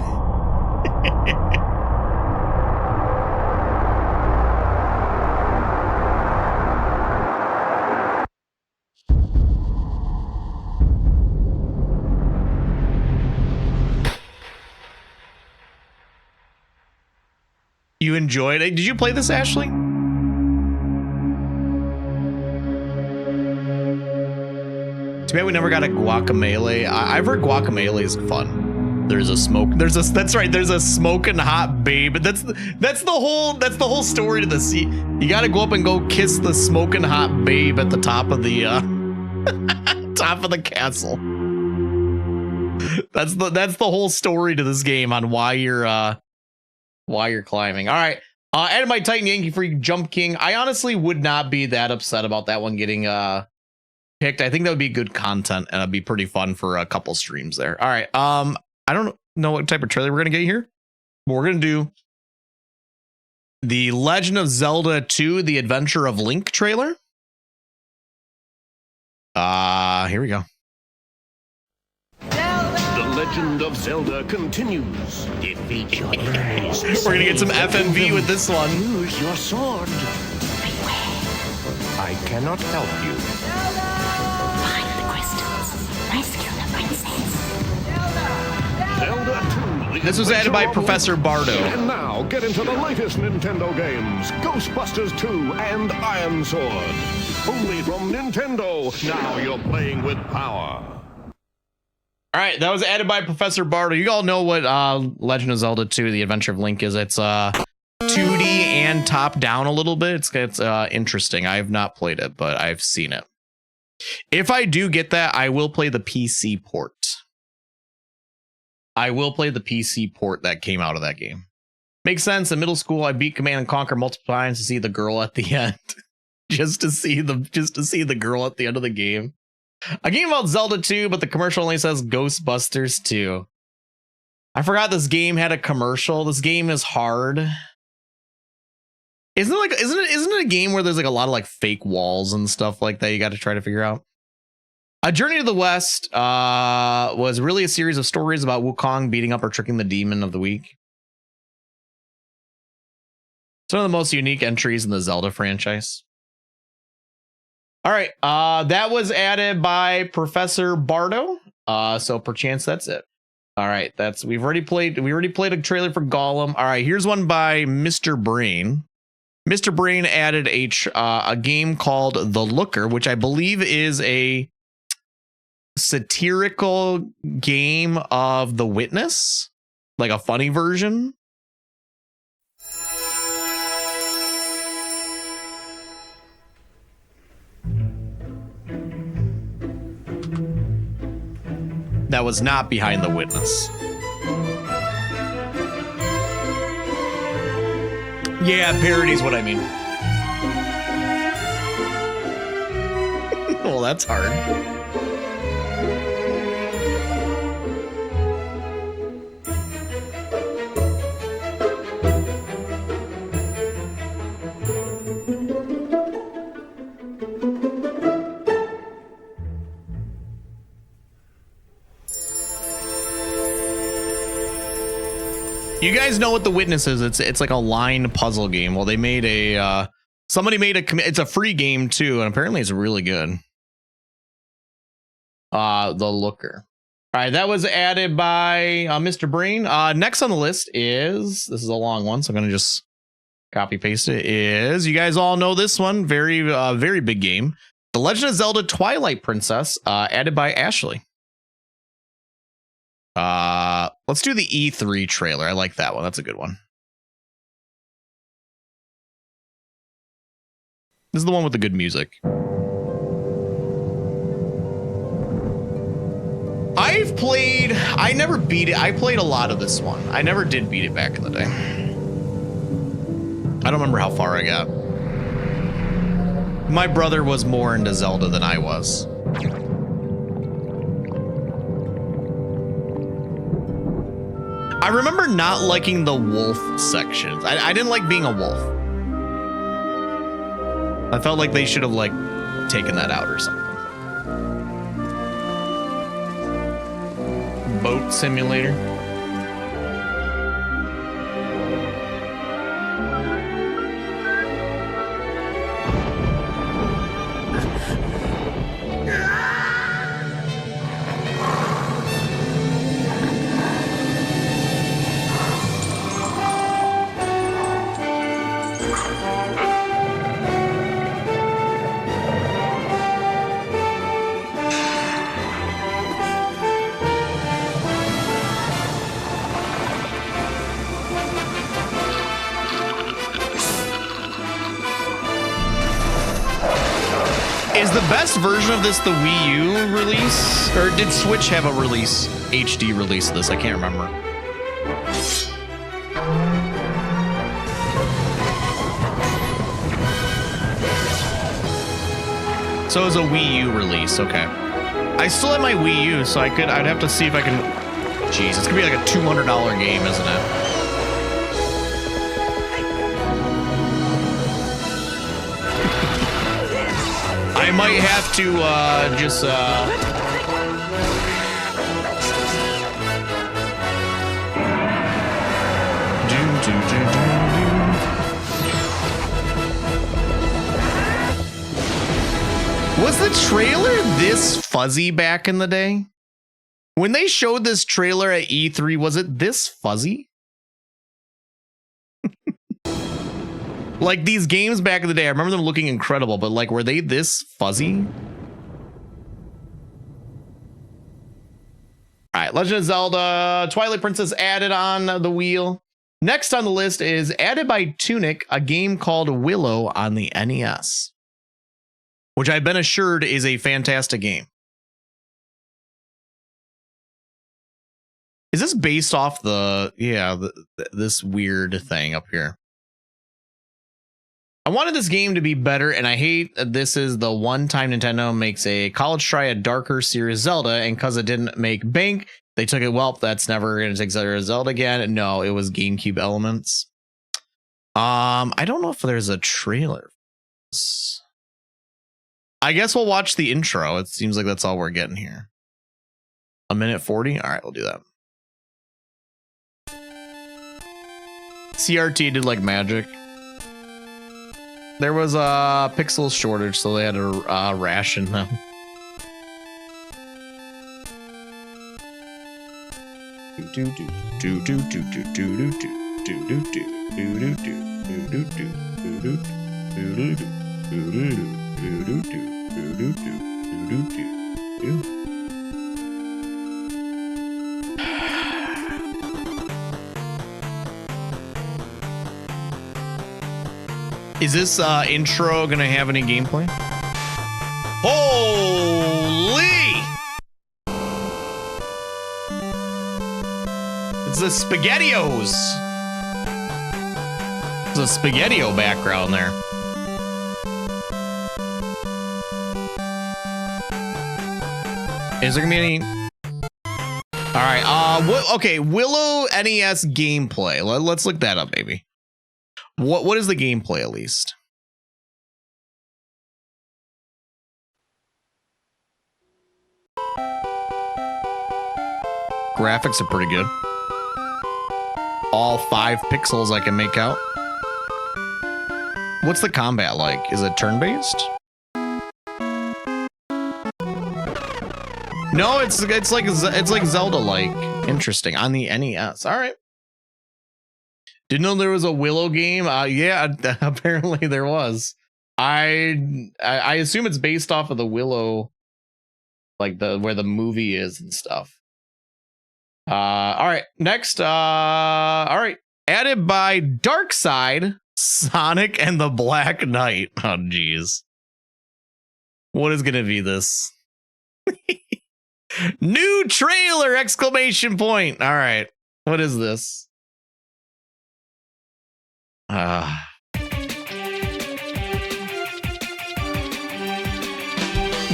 You enjoyed it? Did you play this, Ashley? Too bad we never got a Guacamelee. I've heard Guacamelee is fun. There's a smoke. That's right. There's a smoking hot babe. That's the whole story to the sea. You got to go up and go kiss the smoking hot babe at the top of the top of the castle. That's the whole story to this game on why you're climbing. All right. Added by Titan Yankee Freak Jump King. I honestly would not be that upset about that one getting picked. I think that would be good content and it'd be pretty fun for a couple streams there. All right. I don't know what type of trailer we're gonna get here, but we're gonna do the Legend of Zelda 2: The Adventure of Link trailer. Here we go. The Legend of Zelda continues. Defeat your enemies. We're gonna get some FMV with this one. Use your sword. I cannot help you. Find the crystals. Rescue the princess. Zelda 2 This was added by Professor Bardo. And now, get into the latest Nintendo games, Ghostbusters 2 and Iron Sword. Only from Nintendo, now you're playing with power. All right, that was added by Professor Bardo. You all know what Legend of Zelda 2, The Adventure of Link is. It's 2D and top-down a little bit. It's interesting. I have not played it, but I've seen it. If I do get that, I will play the PC port. I will play the PC port that came out of that game. Makes sense. In middle school, I beat Command & Conquer multiple times to see the girl at the end. just to see the girl at the end of the game. A game about Zelda 2, but the commercial only says Ghostbusters 2. I forgot this game had a commercial. This game is hard. Isn't it a game where there's like a lot of like fake walls and stuff like that you got to try to figure out? A Journey to the West was really a series of stories about Wukong beating up or tricking the demon of the week. It's one of the most unique entries in the Zelda franchise. All right, that was added by Professor Bardo. So perchance that's it. All right, we already played a trailer for Gollum. All right, here's one by Mr. Brain. Mr. Brain added a game called The Looker, which I believe is a satirical game of The Witness, like a funny version. That was not Behind the Witness. Yeah, parody's what I mean. Well, that's hard. You guys know what The Witness is? It's like a line puzzle game. Well, they made somebody made it's a free game too, and apparently it's really good. The Looker. All right, that was added by Mr. Brain. Next on the list this is a long one, so I'm gonna just copy paste it. You guys all know this one? Very very big game. The Legend of Zelda Twilight Princess, added by Ashley. Let's do the E3 trailer. I like that one. That's a good one. This is the one with the good music. I never beat it. I played a lot of this one. I never did beat it back in the day. I don't remember how far I got. My brother was more into Zelda than I was. I remember not liking the wolf sections. I didn't like being a wolf. I felt like they should have like taken that out or something. Boat simulator. Is the best version of this the Wii U release? Or did Switch have a release, HD release of this? I can't remember. So it was a Wii U release, okay. I still have my Wii U, so I'd have to see if I can... Jeez, it's gonna be like a $200 game, isn't it? I might have to just Was the trailer this fuzzy back in the day? When they showed this trailer at E3, was it this fuzzy? Like these games back in the day, I remember them looking incredible, but like, were they this fuzzy? All right, Legend of Zelda Twilight Princess added on the wheel. Next on the list is added by Tunic, a game called Willow on the NES, which I've been assured is a fantastic game. Is this based off this weird thing up here? I wanted this game to be better, and I hate that this is the one time Nintendo makes a college try at darker series Zelda, and because it didn't make bank, they took it, well, that's never going to take Zelda again. No, it was GameCube elements. I don't know if there's a trailer. I guess we'll watch the intro. It seems like that's all we're getting here. 1:40? All right, we'll do that. CRT did like magic. There was a pixel shortage, so they had to ration them. Is this intro gonna have any gameplay? Holy! It's the SpaghettiOs. There's a SpaghettiO background there. Is there gonna be any? All right. Okay. Willow NES gameplay. Let's look that up, maybe. What is the gameplay at least? Graphics are pretty good. All 5 pixels I can make out. What's the combat like? Is it turn-based? No, it's like Zelda-like. Interesting. On the NES. All right. Didn't know there was a Willow game. Yeah, apparently there was. I assume it's based off of the Willow, like where the movie is and stuff. All right, next. All right, added by Darkside, Sonic and the Black Knight. Oh, geez. What is gonna be this? New trailer! Exclamation point. All right, what is this?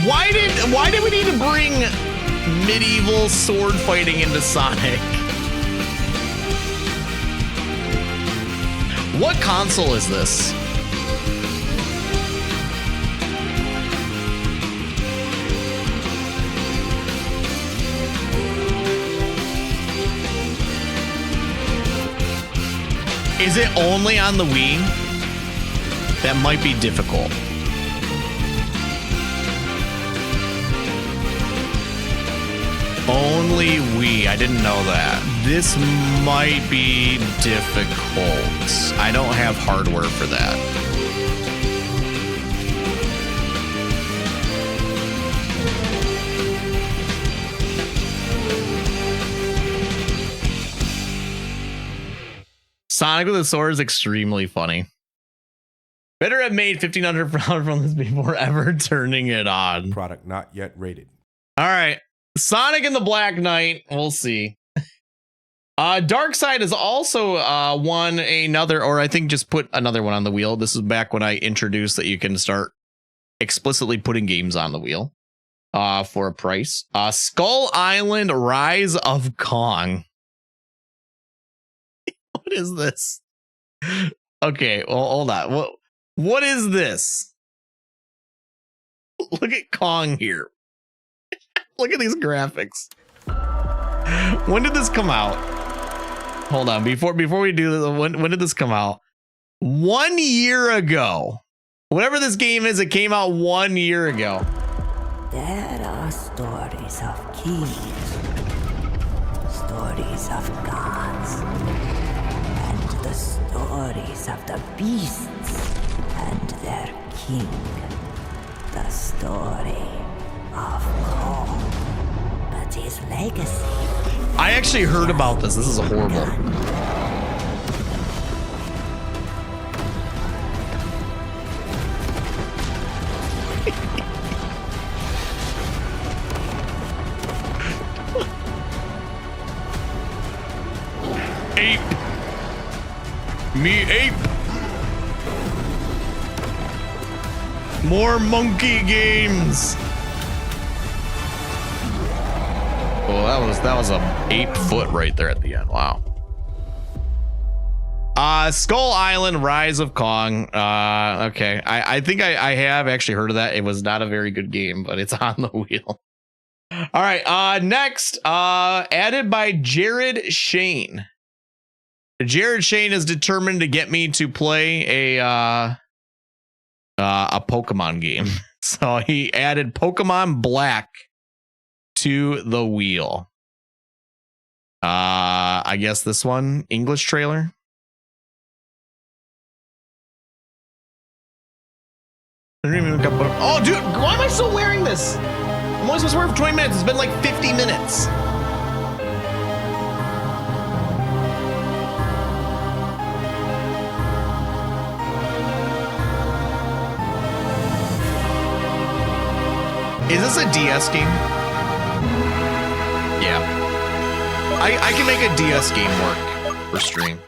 Why did we need to bring medieval sword fighting into Sonic? What console is this? Is it only on the Wii? That might be difficult. Only Wii. I didn't know that. This might be difficult. I don't have hardware for that. Sonic with a sword is extremely funny. Better have made $1,500 from this before ever turning it on. Product not yet rated. All right. Sonic and the Black Knight. We'll see. Darkside has also won another, or I think just put another one on the wheel. This is back when I introduced that you can start explicitly putting games on the wheel for a price. Skull Island Rise of Kong. What is this? Okay, well, hold on. What is this? Look at Kong here. Look at these graphics. When did this come out? Hold on. Before we do this, when did this come out? 1 year ago. Whatever this game is, it came out 1 year ago. There are stories of kings of gods, and the stories of the beasts and their king. The story of Kong, but his legacy. I actually heard about this. This is horrible. Ape. Me ape. More monkey games. Well, that was a 8-foot right there at the end. Wow. Skull Island: Rise of Kong. Okay. I think I have actually heard of that. It was not a very good game, but it's on the wheel. All right. Next, added by Jared Shane. Jared Shane is determined to get me to play a Pokemon game. So he added Pokemon Black to the wheel. I guess this one, English trailer. Oh, dude, why am I still wearing this? I'm only supposed to wear it for 20 minutes. It's been like 50 minutes. Is this a DS game? Yeah. I can make a DS game work for stream.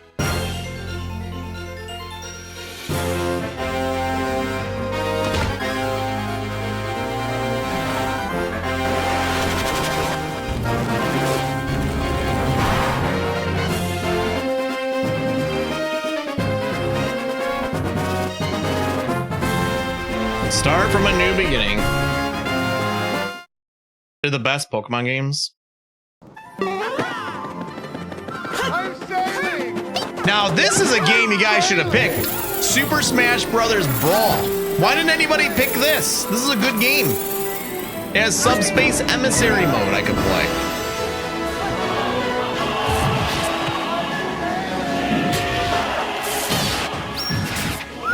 Start from a new beginning. They're the best Pokemon games. Now, this is a game you guys should have picked. Super Smash Brothers Brawl. Why didn't anybody pick this? This is a good game. It has Subspace Emissary mode I could play.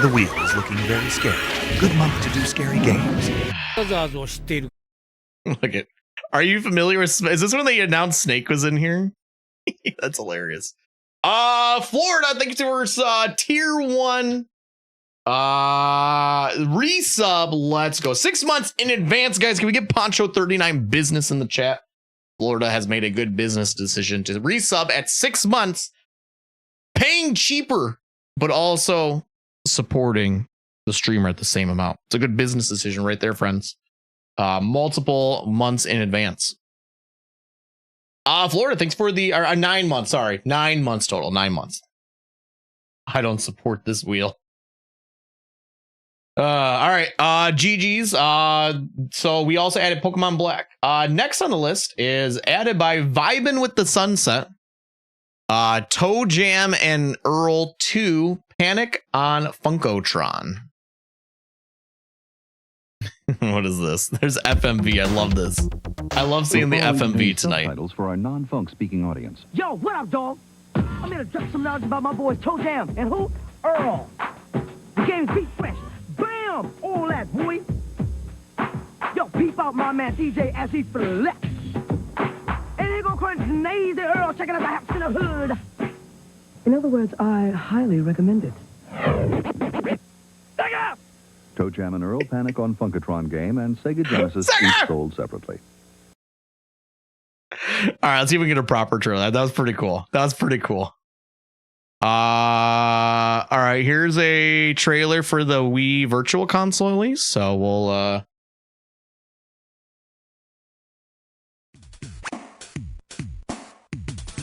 The wheel is looking very scary. Good month to do scary games. Look at. Are you familiar with? Is this when they announced Snake was in here? That's hilarious. Florida, thank you for tier 1 resub. Let's go. 6 months in advance, guys. Can we get Poncho 39 business in the chat? Florida has made a good business decision to resub at 6 months, paying cheaper, but also supporting the streamer at the same amount. It's a good business decision right there, friends. Multiple months in advance. Florida, thanks for the 9 months. Sorry, 9 months total. 9 months. I don't support this wheel. All right. GG's. So we also added Pokemon Black. Next on the list is added by Vibin' with the Sunset. Toe Jam and Earl 2 Panic on Funkotron. What is this? There's FMV. I love this. I love seeing the FMV tonight. Subtitles for our non-funk speaking audience. Yo, what up, dog? I'm here to drop some knowledge about my boys Toe Jam and who? Earl. The game's beat fresh. Bam! All that, boy. Yo, peep out my man DJ as he flex. And here go crazy Earl checking out the haps in the hood. In other words, I highly recommend it. Take up! Toe Jam and Earl Panic on Funkotron game and Sega Genesis each sold separately. All right, let's see if we can get a proper trailer. That was pretty cool. That was pretty cool. All right, here's a trailer for the Wii Virtual Console release. So we'll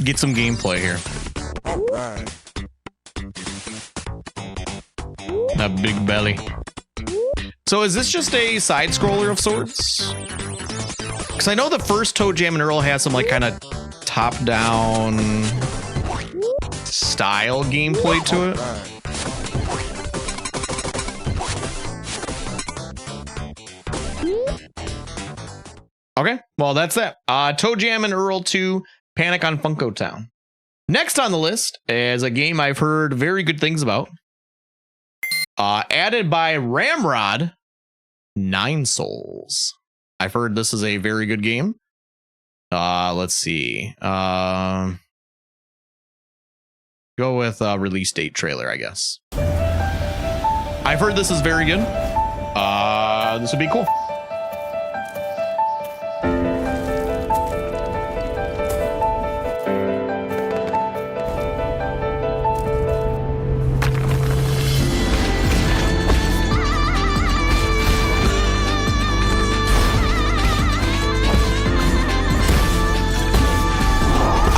get some gameplay here. All right. That big belly. So is this just a side scroller of sorts? Because I know the first Toe Jam and Earl has some like kind of top down style gameplay to it. Okay, well that's that. Toe Jam and Earl 2 Panic on Funko Town. Next on the list is a game I've heard very good things about. Added by Ramrod, Nine Souls. I've heard this is a very good game. Let's see. Go with release date trailer, I guess. I've heard this is very good. This would be cool.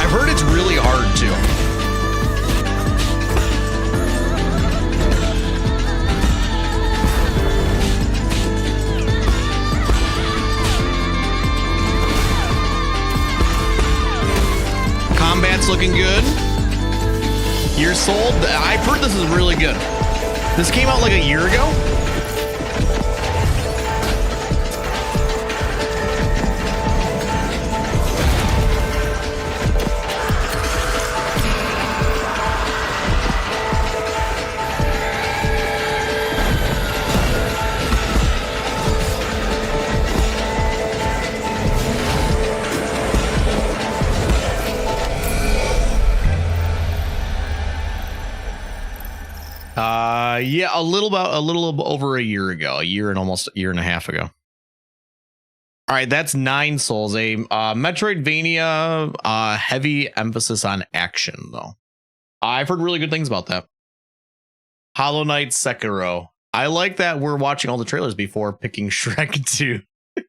I've heard it's really hard too. Combat's looking good. You're sold. I've heard this is really good. This came out like a year ago. Yeah, a little over a year ago, a year and a half ago. All right, that's Nine Souls, a Metroidvania, heavy emphasis on action though. I've heard really good things about that. Hollow Knight Sekiro. I like that we're watching all the trailers before picking Shrek 2. All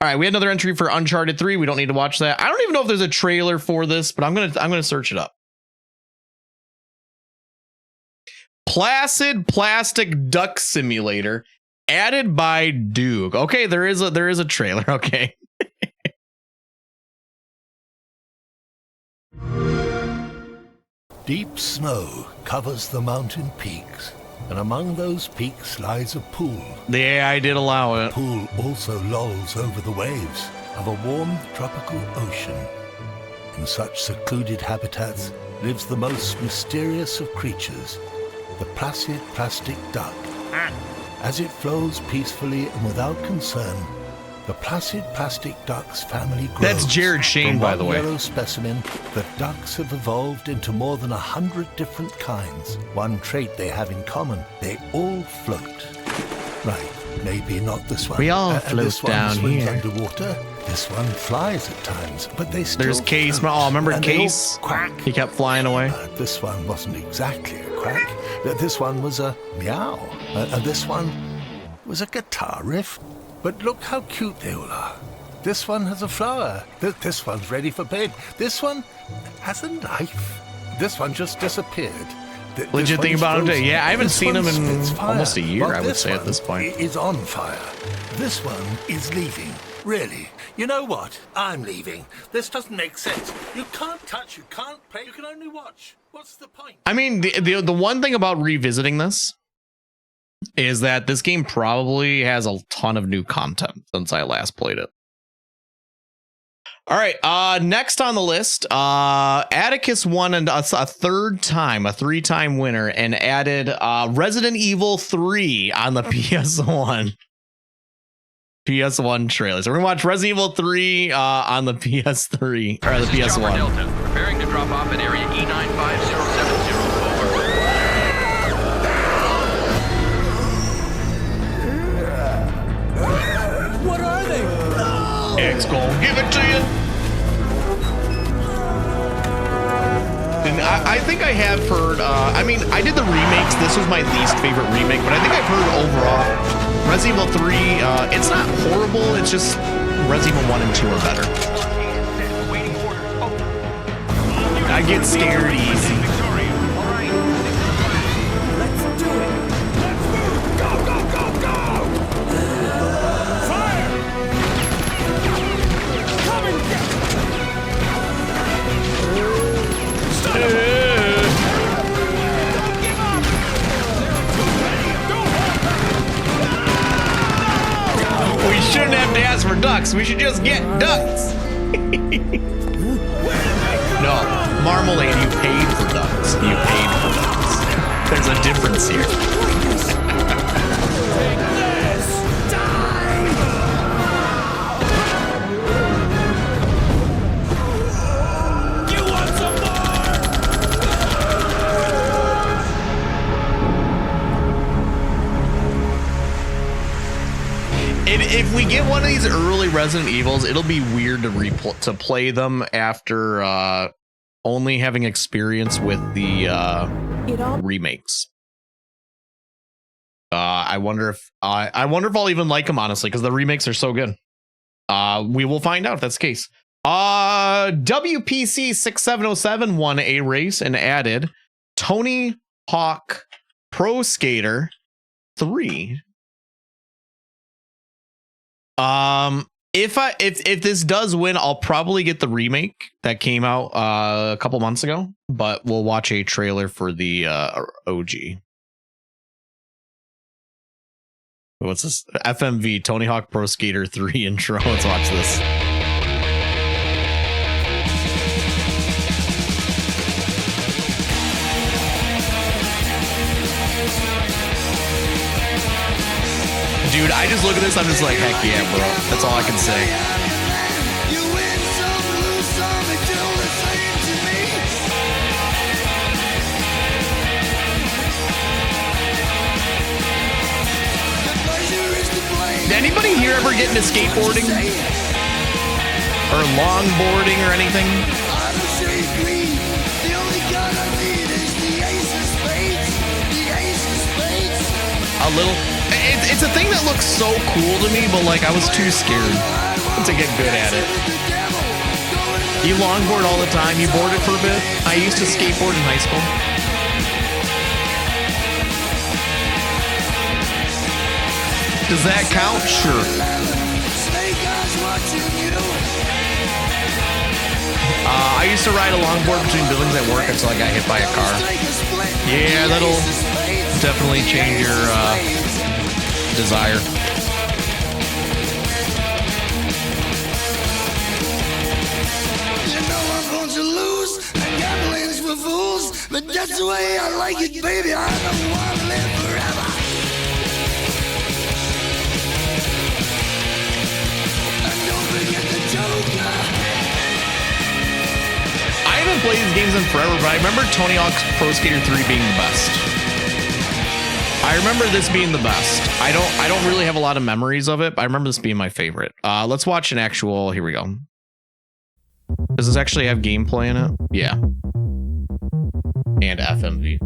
right, we had another entry for Uncharted 3. We don't need to watch that. I don't even know if there's a trailer for this, but I'm gonna search it up. Placid Plastic Duck Simulator, added by Duke. Okay, there is a trailer. Okay. Deep snow covers the mountain peaks, and among those peaks lies a pool. The AI did allow it. The pool also lolls over the waves of a warm tropical ocean. In such secluded habitats lives the most mysterious of creatures, the placid plastic duck. As it flows peacefully and without concern, the placid plastic duck's family grows. That's Jared Shane, by the way. From one yellow specimen, the ducks have evolved into more than 100 different kinds. One trait they have in common, they all float. Right, maybe not this one. We all And this float one down swims here. underwater. This one flies at times, but they still There's Case. float. Oh, remember And they all Case? quack. He kept flying away. This one wasn't exactly a quack. This one was a meow. And this one was a guitar riff. But look how cute they all are. This one has a flower. This one's ready for bed. This one has a knife. This one just disappeared. Legit thing about him today. Yeah, I haven't seen him in spits fire. almost a year, Well, I would this say, at one this point. is on fire. This one is leaving. Really? You know what? I'm leaving. This doesn't make sense. You can't touch, you can't play, you can only watch. What's the point? I mean, the one thing about revisiting this is that this game probably has a ton of new content since I last played it. All right, next on the list, Atticus won a third time, a 3-time winner, and added Resident Evil 3 on the PS1. PS1 trailer. So we're gonna watch Resident Evil 3 on the PS3 or the PS1. Delta, preparing to drop off at area E95070. What are they? X gonna give it to you. And I think I have heard, I mean, I did the remakes. This was my least favorite remake, but I think I've heard overall Resident Evil 3, it's not horrible, it's just Resident Evil 1 and 2 are better. I get scared easy. Let's do it. Let's move. Go, go, go, go. Fire. Come and get We shouldn't have to ask for ducks. We should just get ducks. no. Marmalade, you paid for those. You paid for those. There's a difference here. If we get one of these early Resident Evils, it'll be weird to play them after only having experience with the remakes. I wonder if I'll even like them, honestly, because the remakes are so good. We will find out if that's the case. WPC 6707 won a race and added Tony Hawk Pro Skater 3. If this does win, I'll probably get the remake that came out a couple months ago, but we'll watch a trailer for the OG. What's this? FMV Tony Hawk Pro Skater 3 intro. Let's watch this. Dude, I just look at this, I'm just like, heck yeah, bro. That's all I can say. Did anybody here ever get into skateboarding? Or longboarding or anything? A little. It's a thing that looks so cool to me, but like I was too scared to get good at it. You longboard all the time. You board it for a bit. I used to skateboard in high school. Does that count? Sure. I used to ride a longboard between buildings at work until I got hit by a car. Yeah, that'll definitely change your desire. You know I'm going to lose, and gambling's for fools, but that's the way I like it, baby. I don't want to live forever. And don't forget the Joker. I haven't played these games in forever, but I remember Tony Hawk's Pro Skater 3 being the best. I remember this being the best. I don't really have a lot of memories of it, but I remember this being my favorite. Let's watch an actual. Here we go. Does this actually have gameplay in it? Yeah. And FMV.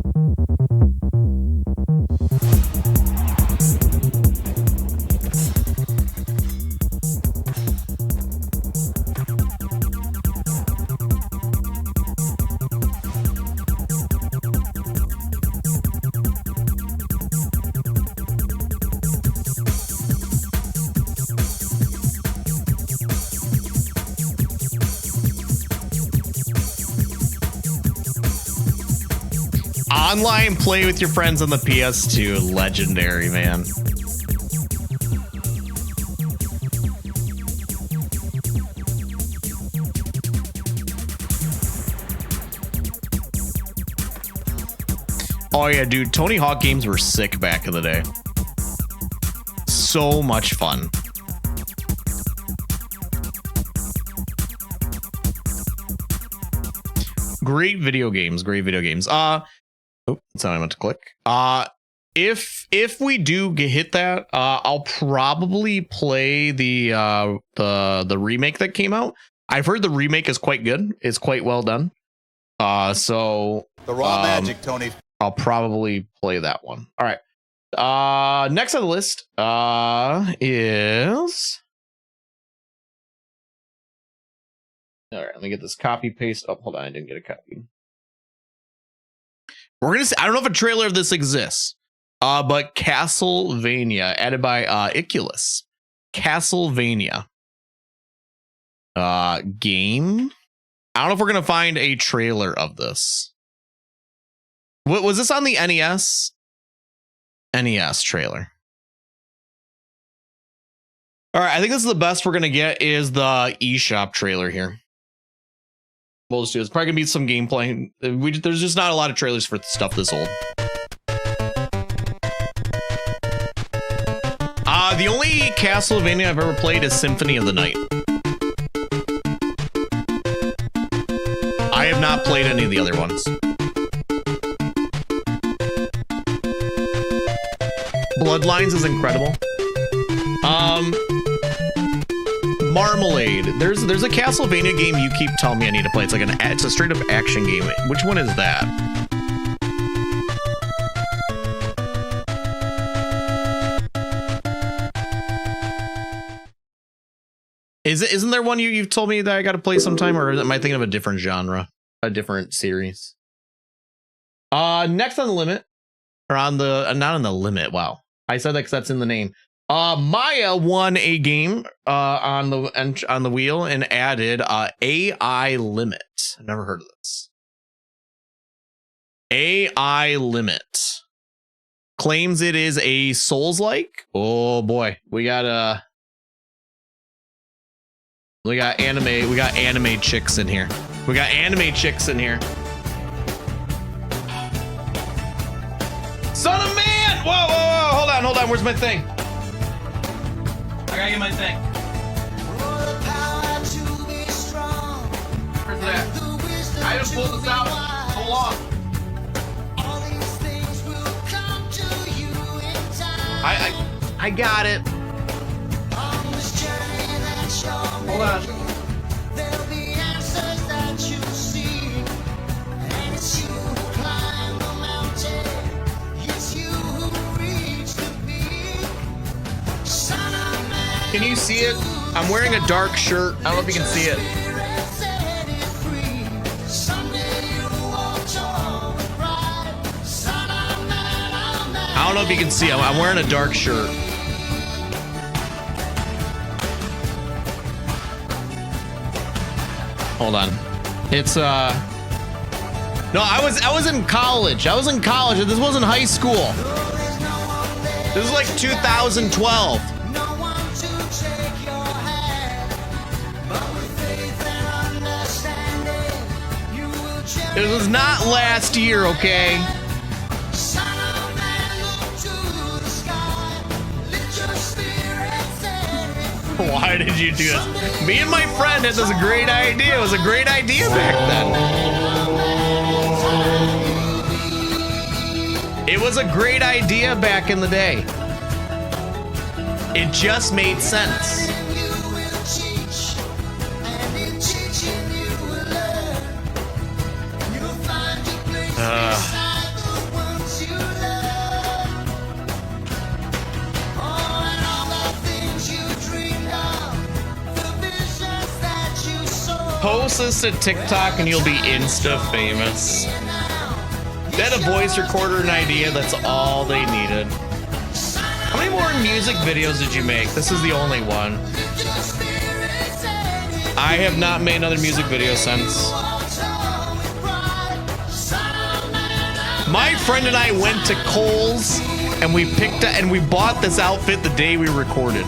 Online play with your friends on the PS2. Legendary, man. Oh yeah, dude. Tony Hawk games were sick back in the day. So much fun. Great video games. Great video games. Oh, that's not what I meant to click. If we do hit that, I'll probably play the remake that came out. I've heard the remake is quite good. It's quite well done. So the raw magic, Tony. I'll probably play that one. All right. Next on the list is. All right, let me get this copy paste. Oh, hold on, I didn't get a copy. We're gonna see. I don't know if a trailer of this exists, but Castlevania, added by Iculus. Castlevania game. I don't know if we're gonna find a trailer of this. What was this on the NES? NES trailer. All right, I think this is the best we're gonna get. Is the eShop trailer here? We'll just do it. It's probably gonna be some gameplay. There's just not a lot of trailers for stuff this old. The only Castlevania I've ever played is Symphony of the Night. I have not played any of the other ones. Bloodlines is incredible. Marmalade. There's a Castlevania game you keep telling me I need to play. It's a straight up action game. Which one is that? Isn't there one you've told me that I got to play sometime, or am I thinking of a different genre, a different series? Next on the limit, or on the not on the limit. Wow, I said that because that's in the name. Maya won a game on the wheel and added AI Limit. I've never heard of this. AI Limit claims it is a Souls-like. Oh boy, we got anime chicks in here. We got anime chicks in here. Son of man! Whoa! Hold on. Where's my thing? I gotta get my thing. Where's that? I just pulled this out. Hold on. I got it. Hold on. Can you see it? I'm wearing a dark shirt. I don't know if you can see it. I don't know if you can see. I'm wearing a dark shirt. Hold on. It's no, I was in college. This wasn't high school. This was like 2012. It was not last year, okay? Why did you do this? Me and my friend had this great idea. It was a great idea back then. It was a great idea back in the day. It just made sense. Post this to TikTok and you'll be insta famous. They had a voice recorder, an idea, that's all they needed. How many more music videos did you make? This is the only one. I have not made another music video since. My friend and I went to Kohl's and we bought this outfit the day we recorded.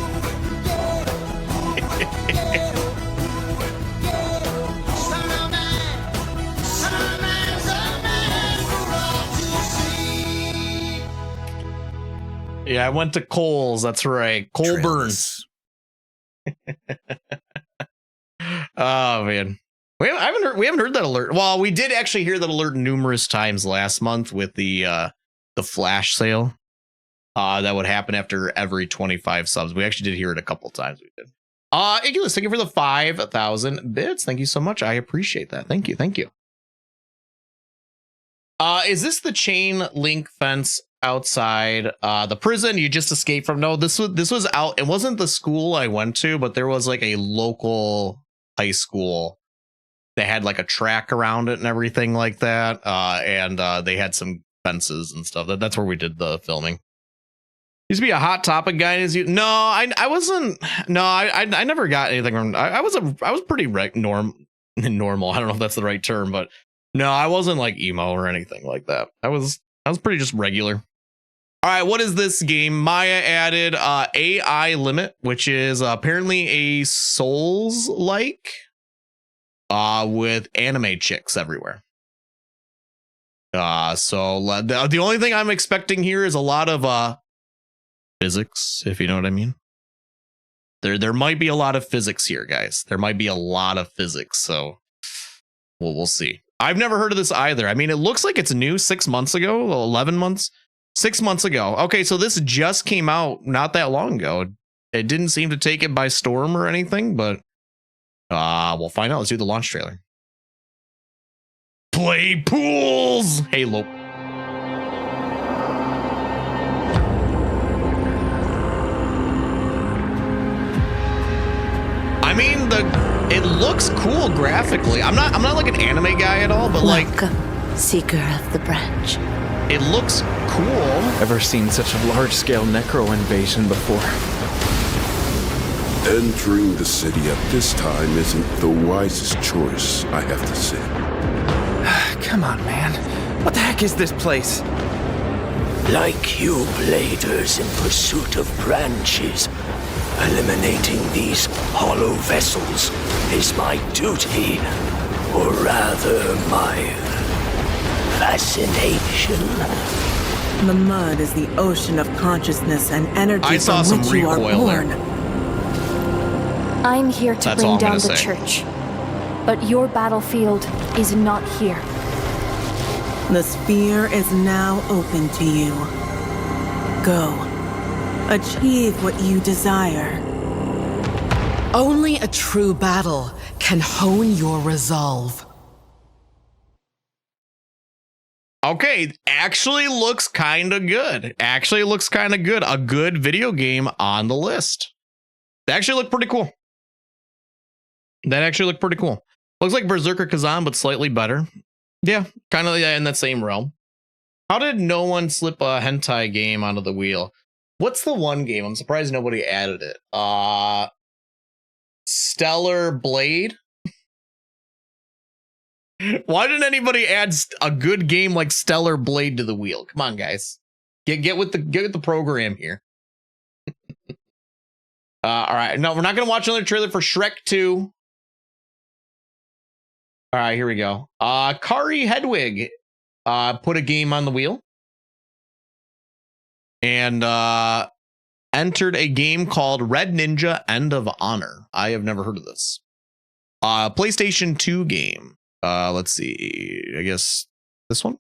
Yeah, I went to Kohl's. That's right. Colburns. Oh man, we haven't heard that alert. Well, we did actually hear that alert numerous times last month with the flash sale that would happen after every 25 subs. We actually did hear it a couple times. We did. Igulus, thank you for the 5,000 bits. Thank you so much. I appreciate that. Thank you. Is this the chain link fence outside the prison you just escaped from? No, this was out. It wasn't the school I went to, but there was like a local high school that had like a track around it and everything like that. And they had some fences and stuff. That's where we did the filming. Used to be a Hot Topic guy. No, I wasn't. No, I never got anything from. I was pretty normal. I don't know if that's the right term, but no, I wasn't like emo or anything like that. I was pretty just regular. All right, what is this game? Maya added AI Limit, which is apparently a Souls-like. with anime chicks everywhere. So the only thing I'm expecting here is a lot of physics, if you know what I mean. There might be a lot of physics here, guys. There might be a lot of physics, so we'll see. I've never heard of this either. I mean, it looks like it's new 6 months ago, 11 months, 6 months ago. Okay, so this just came out not that long ago. It didn't seem to take it by storm or anything, but we'll find out. Let's do the launch trailer. Play pools! Halo. I mean, it looks cool graphically. I'm not like an anime guy at all, but Welcome, Seeker of the Branch. It looks cool. Ever seen such a large-scale necro invasion before? Entering the city at this time isn't the wisest choice, I have to say. Come on, man. What the heck is this place? Like you bladers in pursuit of branches, eliminating these hollow vessels is my duty, or rather my fascination. The mud is the ocean of consciousness and energy from which you are born. I'm here to bring down the church, but your battlefield is not here. The sphere is now open to you. Go. Achieve what you desire. Only a true battle can hone your resolve. Okay, actually looks kind of good. Actually looks kind of good. A good video game on the list. That actually looked pretty cool. That actually looked pretty cool. Looks like Berserker Kazan, but slightly better. Yeah, kind of in that same realm. How did no one slip a hentai game onto the wheel? What's the one game? I'm surprised nobody added it. Stellar Blade. Why didn't anybody add a good game like Stellar Blade to the wheel? Come on, guys. Get with the program here. All right. No, we're not gonna watch another trailer for Shrek 2. All right, here we go. Kari Hedwig put a game on the wheel and entered a game called Red Ninja End of Honor. I have never heard of this. PlayStation 2 game. Let's see. I guess this one.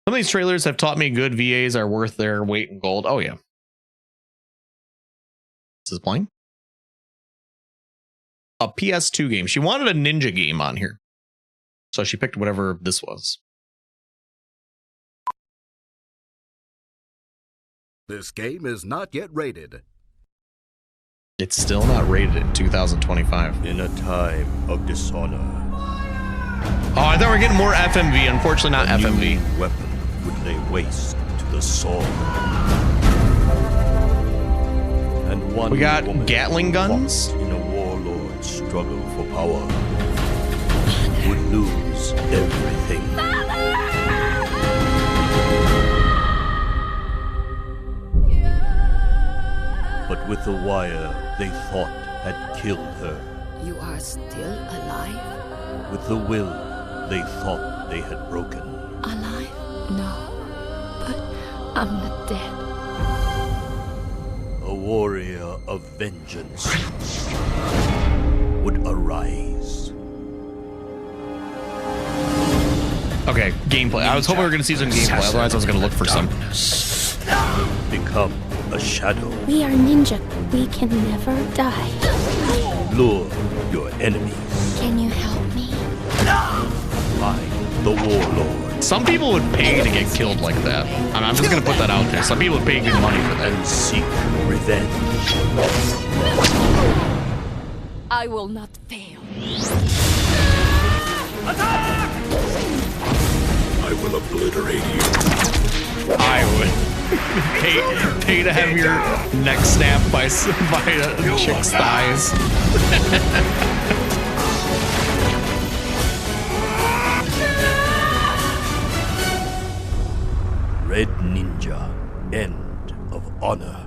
Some of these trailers have taught me good VAs are worth their weight in gold. Oh, yeah. This is playing. A PS2 game. She wanted a ninja game on here, so she picked whatever this was. This game is not yet rated. It's still not rated in 2025. In a time of dishonor. Oh, I thought we were getting more FMV. Unfortunately, not FMV. New weapon would lay waste to the sword. And one we got Gatling guns. In a warlord's struggle for power, would lose everything. But with the wire they thought had killed her. You are still alive? With the will they thought they had broken. Alive? No. But I'm not dead. A warrior of vengeance would arise. Okay, gameplay. I was hoping we were going to see some gameplay. Otherwise, I was going to look for some. Become a shadow. We are ninja. We can never die. Lure your enemies. Can you help me? Find the warlord. Some people would pay to get killed like that. I'm just going to put that out there. Some people would pay good money for that. And seek revenge. I will not fail. I will obliterate you. I would pay to have your neck snapped by a chick's thighs. Red Ninja, End of Honor.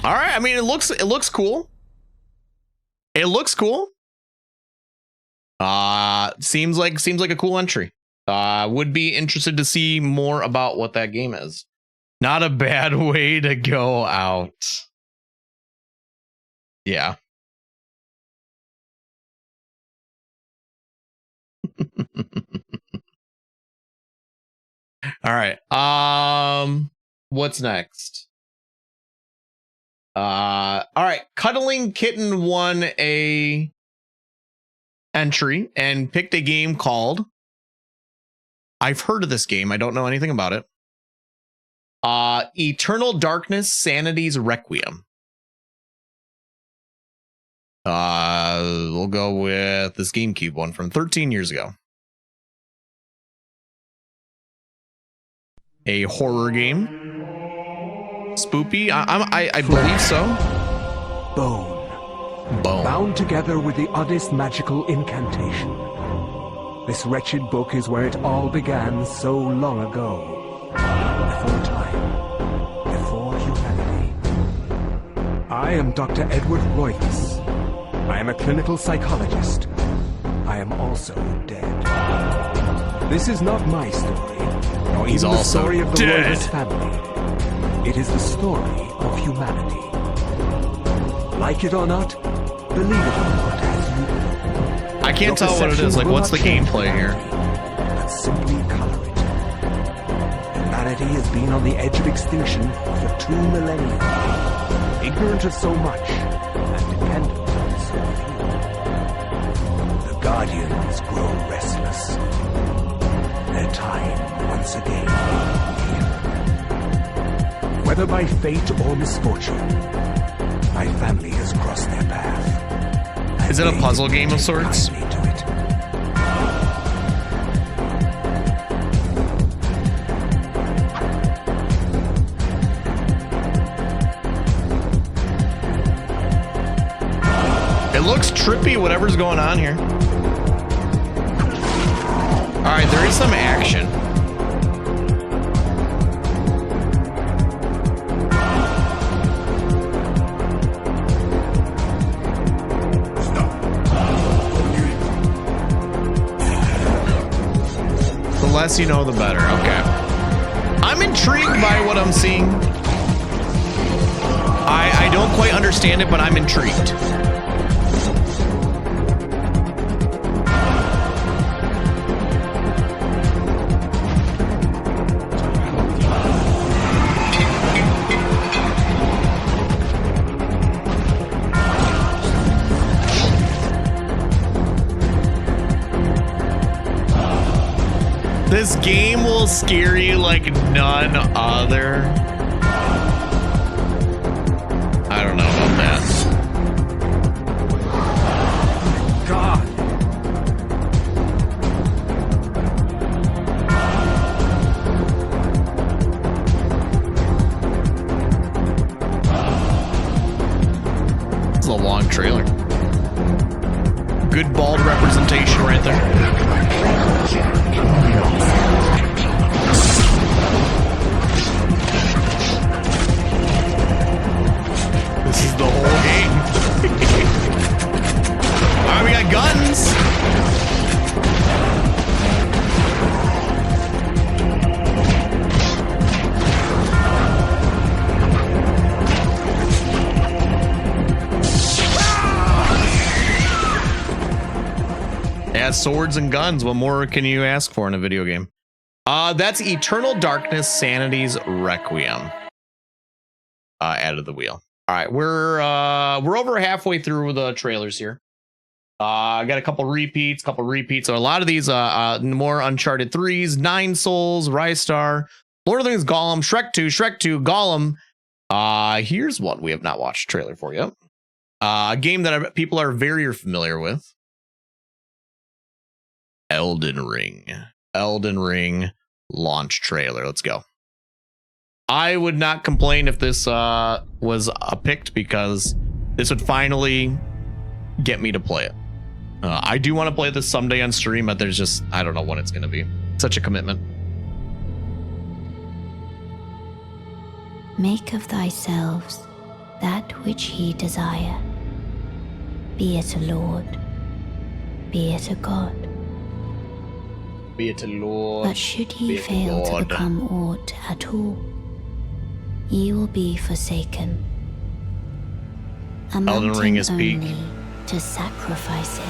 All right. I mean, it looks cool. It looks cool. Seems like a cool entry. Would be interested to see more about what that game is. Not a bad way to go out. Yeah. All right. What's next? All right. Cuddling Kitten won a entry and picked a game called, I've heard of this game. I don't know anything about it. Eternal Darkness Sanity's Requiem. We'll go with this GameCube one from 13 years ago. A horror game. Spoopy? I believe so. Bone. Bone. Bound together with the oddest magical incantation. This wretched book is where it all began so long ago. Before time. Before humanity. I am Dr. Edward Royce. I am a clinical psychologist. I am also dead. This is not my story, nor He's even the also story of the dead. Royce family. It is the story of humanity. Like it or not, believe it or not, as you will. I can't Your tell what it is. perceptions Like, will what's the not change gameplay here? but simply color it. Humanity has been on the edge of extinction for 2 millennia, ignorant of so much and dependent on so few. The Guardians grow restless. Their time once again near. Whether by fate or misfortune, my family has crossed their path. Is it a puzzle game of sorts? It looks trippy, whatever's going on here. All right, there is some action. The less you know, the better. Okay. I'm intrigued by what I'm seeing. I don't quite understand it, but I'm intrigued. This game will scare you like none other. I don't know about that. God. It's a long trailer. Good bald representation right there. This is the whole game. Alright, we got guns. Yeah, swords and guns. What more can you ask for in a video game? That's Eternal Darkness Sanity's Requiem. Added to the wheel. All right, we're over halfway through the trailers here. I got a couple repeats. So a lot of these more Uncharted 3s, Nine Souls, Rise Star, Lord of the Rings, Gollum, Shrek 2, Gollum. Here's one we have not watched a trailer for yet. A game that people are very familiar with. Elden Ring launch trailer. Let's go. I would not complain if this was picked, because this would finally get me to play it. I do want to play this someday on stream, but there's just, I don't know when it's going to be. Such a commitment. Make of thyselves that which ye desire, be it a lord, be it a god. Be it a lord. But should ye fail to become aught at all, ye will be forsaken. A Elden Ring mountain is peak. only to sacrifices.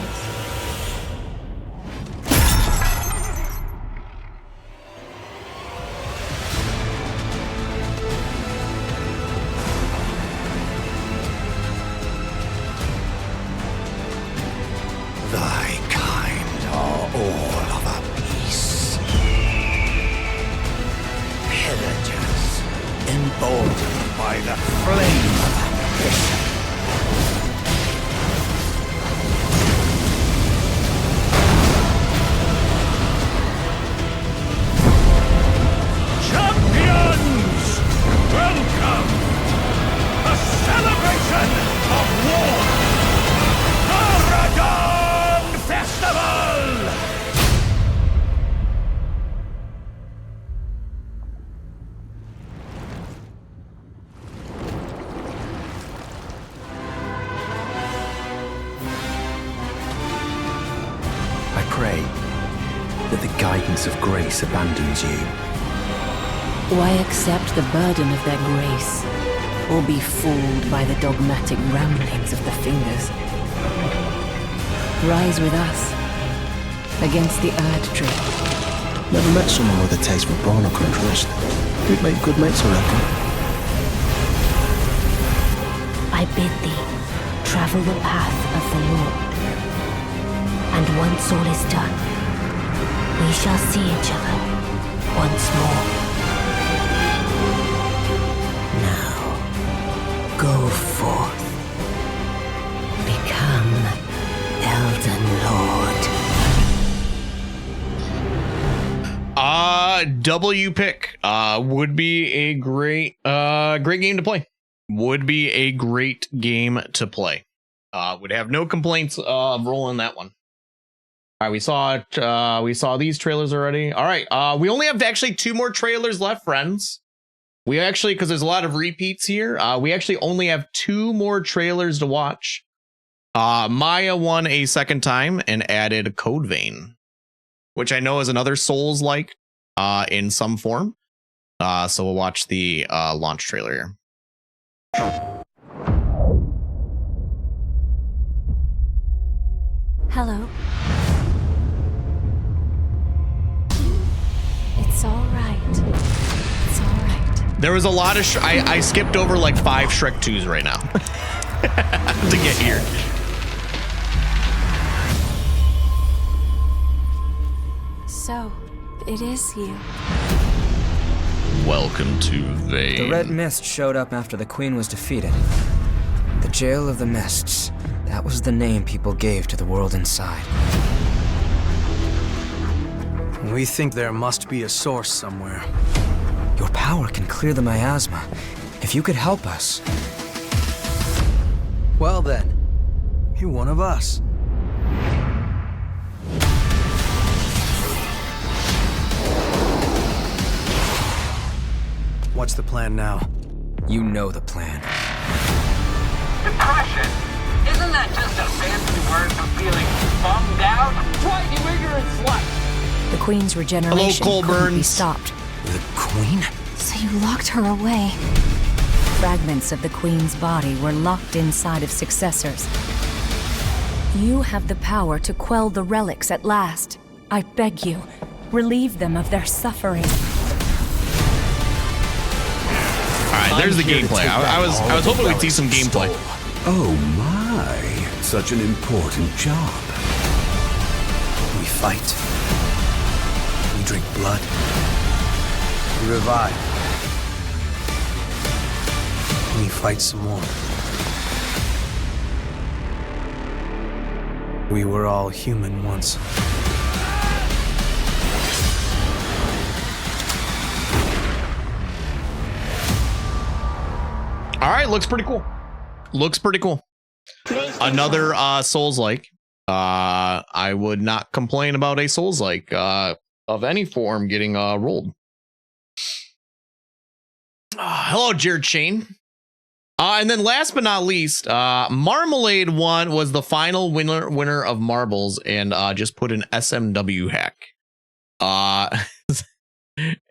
Thy kind are all of a piece. Pillagers, emboldened by the flame of ambition. Champions! Welcome! A celebration of war! Aragon Festival! I pray that the guidance of grace abandons you. Why accept the burden of their grace, or be fooled by the dogmatic ramblings of the fingers? Rise with us, against the Erd Tree. Never met someone with a taste for brawn or contrast. We'd make good mates, I reckon. I bid thee travel the path of the Lord. And once all is done, we shall see each other once more. Now, go forth. Become Elden Lord. W pick would be a great game to play. Would be a great game to play. Would have no complaints of rolling that one. All right, we saw it. We saw these trailers already. All right, we only have actually 2 more trailers left, friends. We actually, because there's a lot of repeats here, we actually only have 2 more trailers to watch. Maya won a second time and added Code Vein, which I know is another Souls-like in some form. So we'll watch the launch trailer here. Hello. It's all right. It's all right. There was a lot of I skipped over like 5 Shrek 2s right now to get here. So, it is you. Welcome to Vein. The Red Mist showed up after the Queen was defeated. The Jail of the Mists. That was the name people gave to the world inside. We think there must be a source somewhere. Your power can clear the miasma. If you could help us. Well then, you're one of us. What's the plan now? You know the plan. Depression? Isn't that just a fancy word for feeling bummed out? Why, you ignorant slut! The Queen's regeneration couldn't be stopped. The Queen? So you locked her away. Fragments of the Queen's body were locked inside of successors. You have the power to quell the relics at last. I beg you, relieve them of their suffering. All right, there's the gameplay. I was hoping we'd see some gameplay. Oh my, such an important job. We fight. We drink blood. We revive. We fight some more. We were all human once. All right, looks pretty cool. Looks pretty cool. Another Souls-like. I would not complain about a Souls-like of any form getting rolled. Hello, Jared Shane. And then last but not least, Marmalade won, was the final winner of marbles, and just put an SMW hack.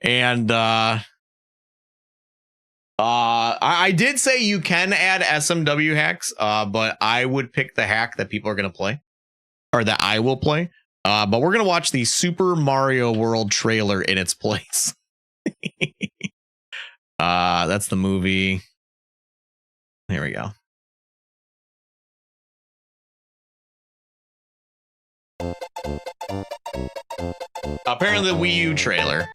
And I did say you can add SMW hacks, but I would pick the hack that people are going to play, or that I will play. But we're going to watch the Super Mario World trailer in its place. That's the movie. Here we go. Apparently the Wii U trailer.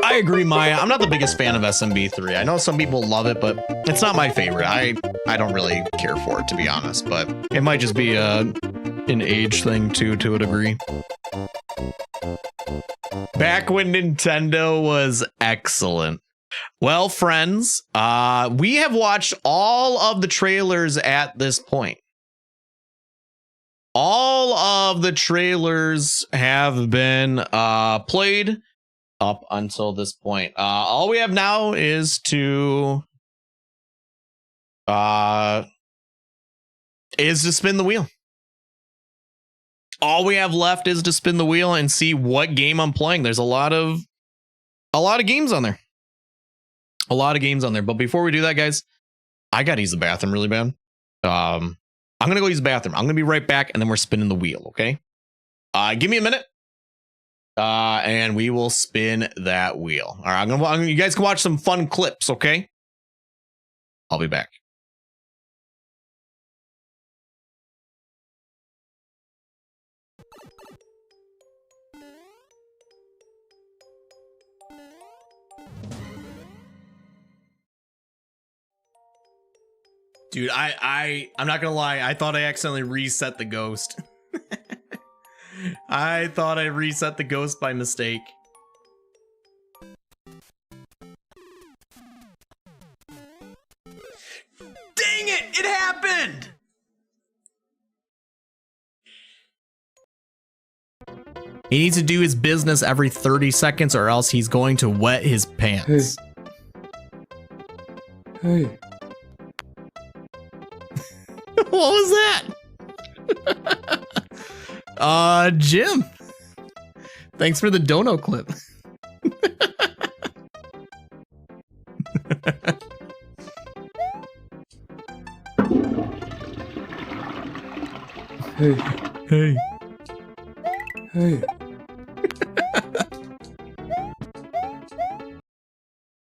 I agree, Maya. I'm not the biggest fan of SMB3. I know some people love it, but it's not my favorite. I don't really care for it, to be honest, but it might just be an age thing too, to a degree. Back when Nintendo was excellent. Well, friends, we have watched all of the trailers at this point. All of the trailers have been played up until this point. All we have now is to spin the wheel. All we have left is to spin the wheel and see what game I'm playing. There's a lot of games on there. A lot of games on there. But before we do that, guys, I gotta use the bathroom really bad. I'm gonna go use the bathroom. I'm gonna be right back, and then we're spinning the wheel, okay? Give me a minute. And we will spin that wheel. All right, you guys can watch some fun clips, okay? I'll be back. Dude, I'm not gonna lie. I thought I accidentally reset the ghost. I thought I reset the ghost by mistake. Dang it! It happened! He needs to do his business every 30 seconds or else he's going to wet his pants. Hey. What was that? Jim. Thanks for the dono clip. Hey. Hey. Hey.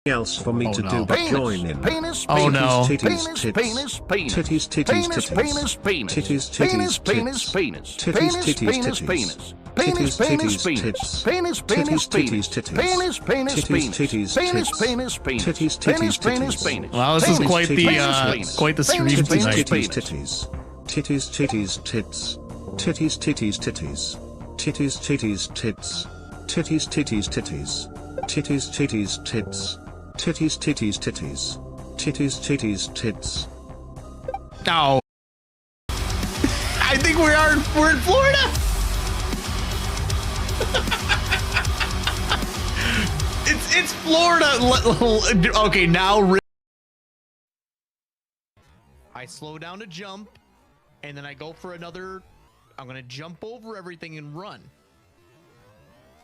Else for me to do but join in. Penis, oh no. Titties, tits. Penis, penis. Titties, titties, titties. Penis, penis. Titties, Penis, titties, penis, tits. penis. Titties, Penis, titties, penis, titties. penis. Titties, Penis, titties, penis, tits. penis. Penis, penis, Titties, penis. titties, titties. Penis, penis, Titties, penis. titties, Penis, tits. penis, penis. Titties, Penis, titties, penis, titties. penis. Wow, this is Penis, quite the penis, quite the stream penis, tonight. Titties, titties. Titties, titties, tits. Titties, titties, titties. Titties, titties, tits. Titties, titties, titties. Titties, titties, tits. Titties, titties, titties. Titties, titties, tits. No. I think we're in Florida. it's Florida. Okay, now I slow down to jump, and then I go for another. I'm gonna jump over everything and run.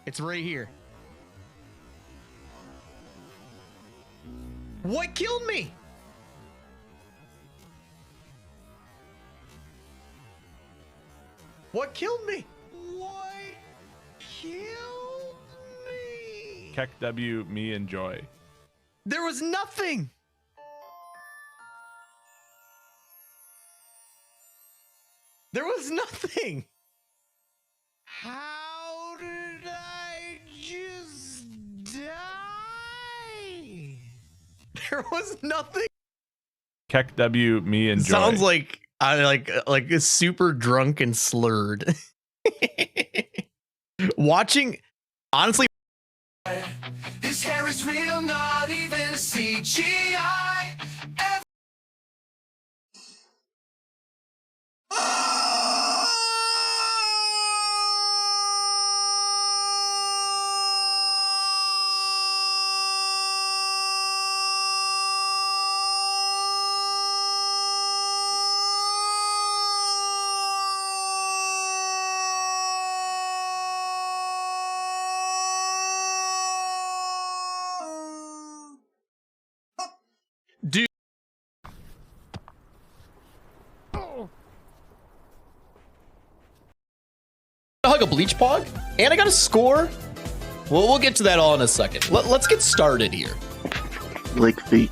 It's right here. What killed me? What killed me? What killed me? Keck W, me and Joy. There was nothing. There was nothing. How did I just die? There was nothing. Keck W, me and Joy. Sounds like I like super drunk and slurred. Watching, honestly. His hair is real, not even CGI. Dude. I hug a bleach pog, and I got a score. Well, we'll get to that all in a second. Let's get started here. Like feet.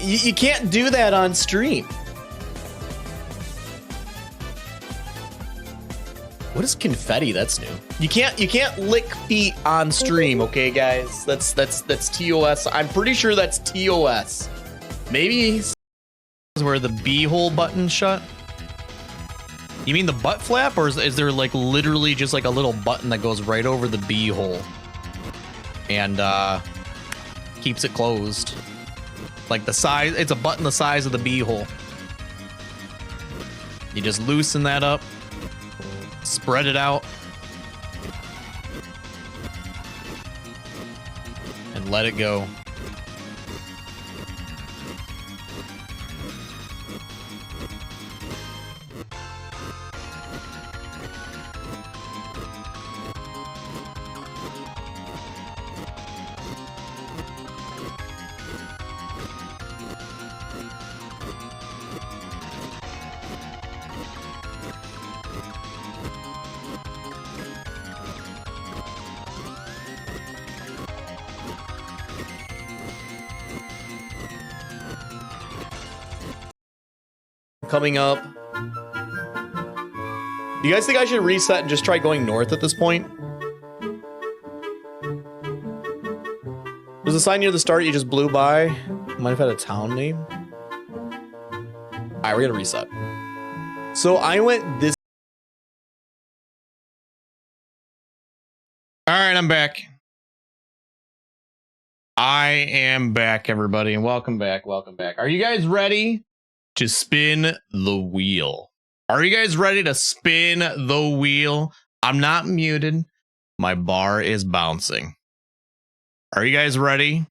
You can't do that on stream. What is confetti? That's new. You can't lick feet on stream, okay, guys? That's TOS. I'm pretty sure that's TOS. Maybe where the B-hole button shut. You mean the butt flap, or is there like literally just like a little button that goes right over the B-hole and keeps it closed? Like the size, it's a button the size of the B-hole. You just loosen that up. Spread it out and let it go. Coming up. Do you guys think I should reset and just try going north at this point? There's a sign near the start you just blew by. Might have had a town name. Alright, we're gonna reset. So I went this. Alright, I'm back. I am back, everybody, and welcome back, welcome back. Are you guys ready to spin the wheel? Are you guys ready to spin the wheel? I'm not muted. My bar is bouncing. Are you guys ready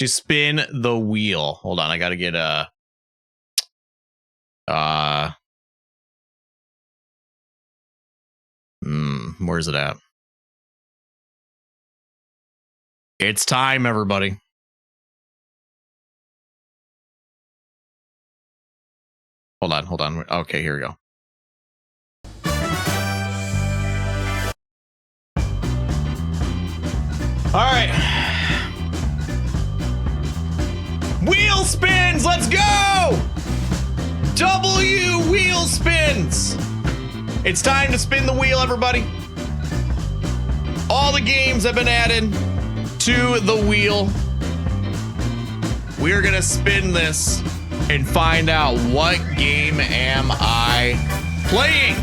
to spin the wheel? Hold on, I gotta get where's it at? It's time, everybody. Hold on. Okay, here we go. All right. Wheel spins, let's go! W wheel spins. It's time to spin the wheel, everybody. All the games have been added to the wheel. We're gonna spin this and find out what game am I playing.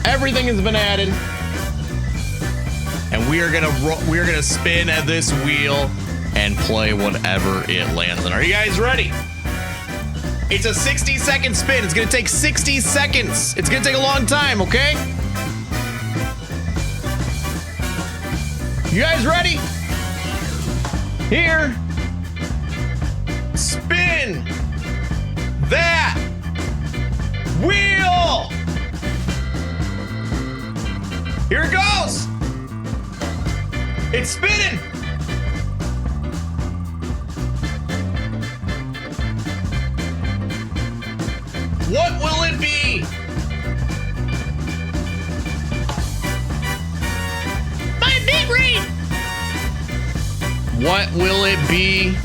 Everything has been added, and we are gonna spin at this wheel and play whatever it lands on. Are you guys ready? It's a 60-second spin. It's gonna take 60 seconds. It's gonna take a long time, okay? You guys ready? Here. Spin that wheel. Here it goes. It's spinning. What will it be? My big ring. What will it be?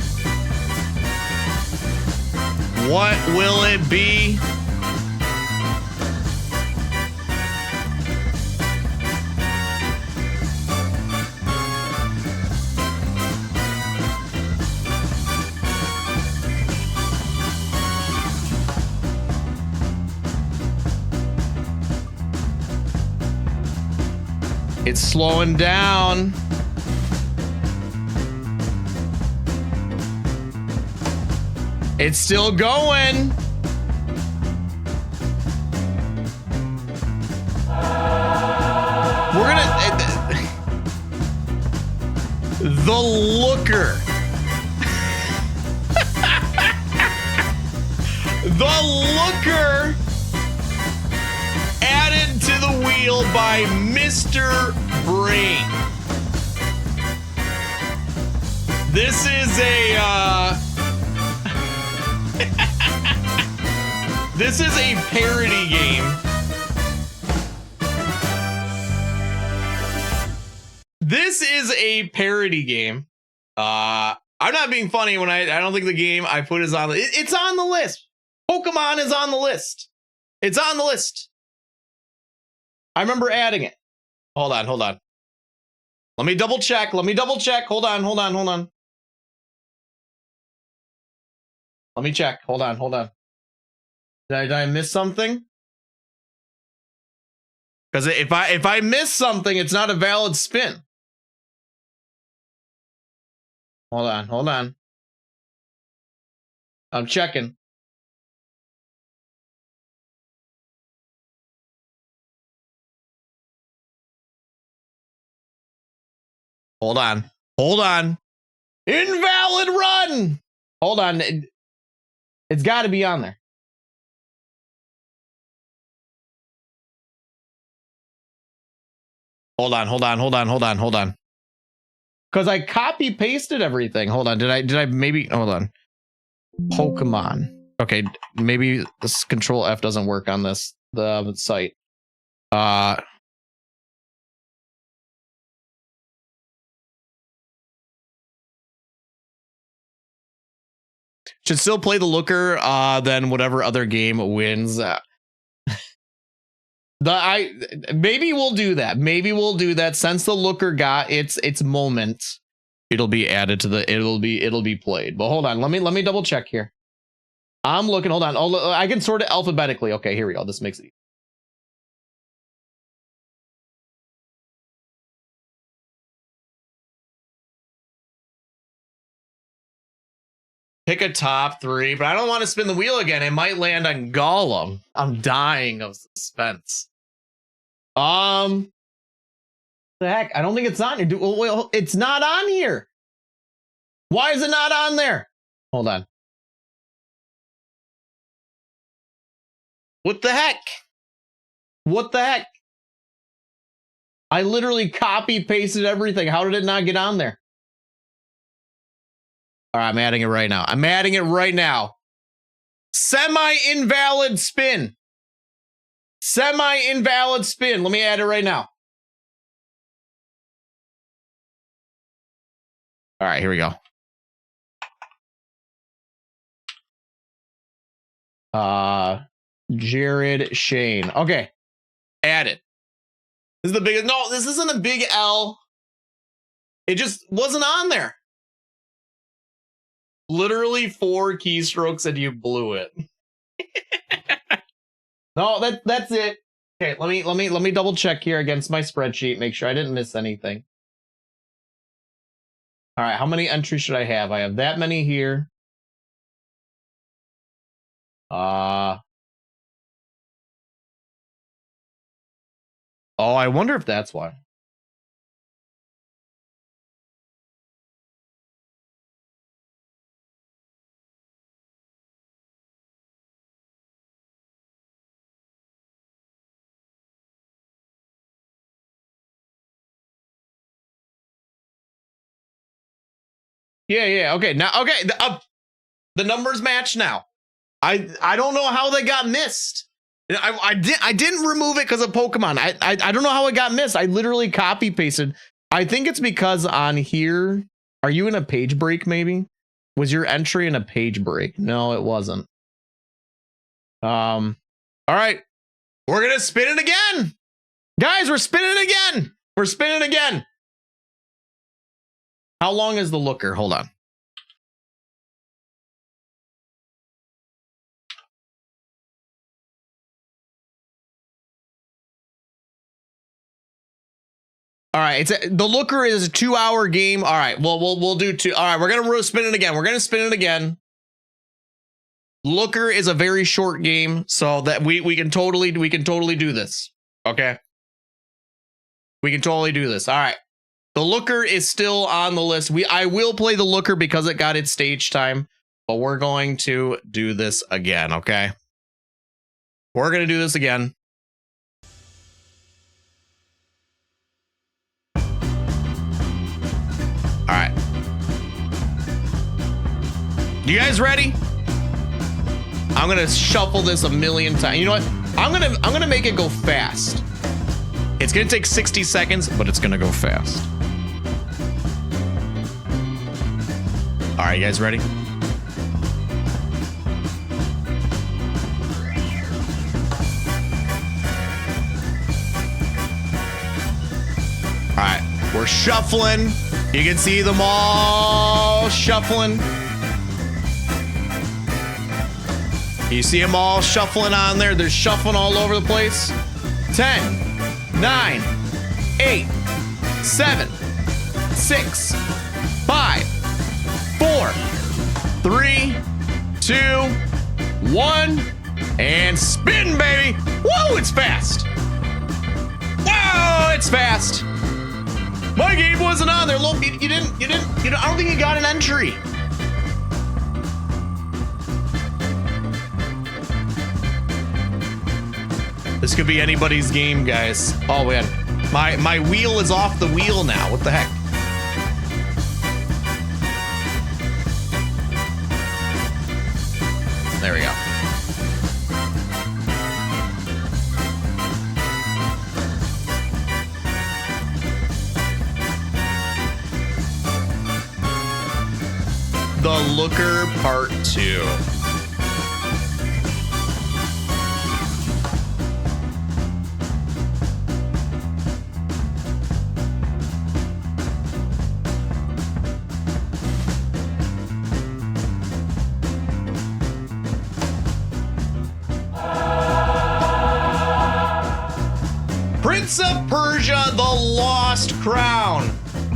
What will it be? It's slowing down. It's still going. We're gonna... The Looker. The Looker added to the wheel by Mr. Brain. This is a this is a parody game. This is a parody game. I'm not being funny when I don't think the game I put is on it's on the list. Pokemon is on the list. It's on the list. I remember adding it. Hold on. Let me double check. Hold on. Let me check. Hold on. Did I miss something? Because if I miss something, it's not a valid spin. Hold on. I'm checking. Hold on. Invalid run. Hold on. It's got to be on there. Hold on. Because I copy pasted everything. Hold on. Did I maybe hold on. Pokemon. Okay, maybe this Control F doesn't work on the site. Should still play the Looker, then whatever other game wins. Maybe we'll do that. Since the Looker got its moment, it'll be added to the it'll be played. But hold on, let me double check here. I'm looking. Hold on. Oh, I can sort it alphabetically. Okay, here we go. This makes it easy. Pick a top 3, but I don't want to spin the wheel again. It might land on Gollum. I'm dying of suspense. The heck? I don't think it's on here. Well, it's not on here. Why is it not on there? Hold on. What the heck? I literally copy pasted everything. How did it not get on there? All right, I'm adding it right now. Semi-invalid spin. Let me add it right now. All right, here we go. Jared Shane. Okay. Add it. This is the biggest. No, this isn't a big L. It just wasn't on there. Literally 4 keystrokes and you blew it. No, that's it. Okay, let me double check here against my spreadsheet, make sure I didn't miss anything. All right, how many entries should I have? I have that many here. Oh, I wonder if that's why. Yeah. Okay. Now, okay. The numbers match now. I don't know how they got missed. I didn't remove it because of Pokemon. I don't know how it got missed. I literally copy pasted. I think it's because on here, are you in a page break? Maybe was your entry in a page break? No, it wasn't. All right, we're gonna spin it again, guys. We're spinning again. How long is the Looker? Hold on. All right, the Looker is a 2-hour game. All right, well, we'll do 2. All right, we're gonna spin it again. We're gonna spin it again. Looker is a very short game, so that we can totally do this. Okay, we can totally do this. All right, the Looker is still on the list. I will play the Looker because it got its stage time, but we're going to do this again. Okay, we're gonna do this again. All right. You guys ready? I'm gonna shuffle this a million times. You know what? I'm gonna make it go fast. It's gonna take 60 seconds, but it's gonna go fast. All right, you guys ready? All right, we're shuffling. You can see them all shuffling. You see them all shuffling on there. They're shuffling all over the place. 10, 9, 8, 7, 6, 5, 4, 3, 2, 1, and spin, baby. Whoa, it's fast. Whoa, it's fast. My game wasn't on there. Look, you didn't, I don't think you got an entry. This could be anybody's game, guys. Oh, man. My wheel is off the wheel now. What the heck? There we go. The Looker Part 2. Prince of Persia: The Lost Crown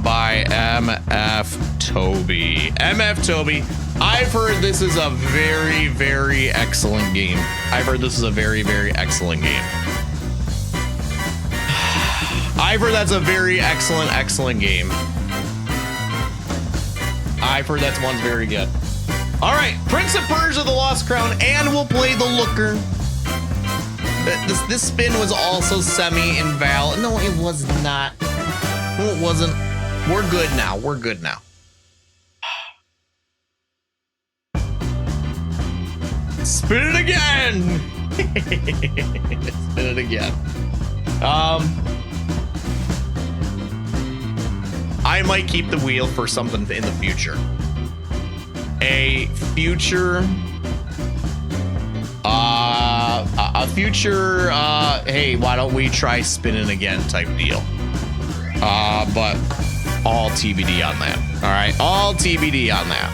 by MF Toby. MF Toby. I've heard this is a very, very excellent game. I've heard this is a very, very excellent game. I've heard that's a very excellent game. I've heard that one's very good. All right, Prince of Persia: The Lost Crown, and we'll play the Looker. This spin was also semi-invalid. No, it was not. No, it wasn't. We're good now. We're good now. Spin it again. Spin it again. I might keep the wheel for something in the future. A future. Hey, why don't we try spinning again type deal? But all TBD on that. All right, all TBD on that.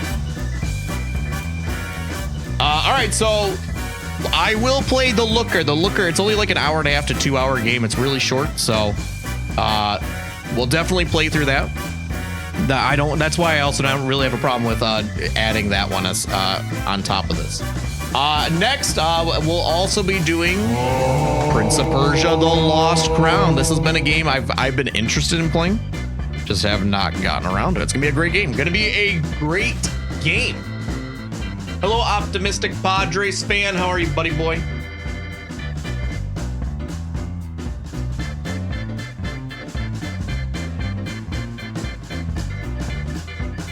All right, so I will play the Looker. The Looker, it's only like an 1.5 to 2 hour game. It's really short, so we'll definitely play through that. That's why I also don't really have a problem with adding that one as on top of this. Next, we'll also be doing Prince of Persia: The Lost Crown. This has been a game I've been interested in playing, just have not gotten around to it. It's gonna be a great game. Gonna be a great game. Hello, Optimistic Padres fan. How are you, buddy boy?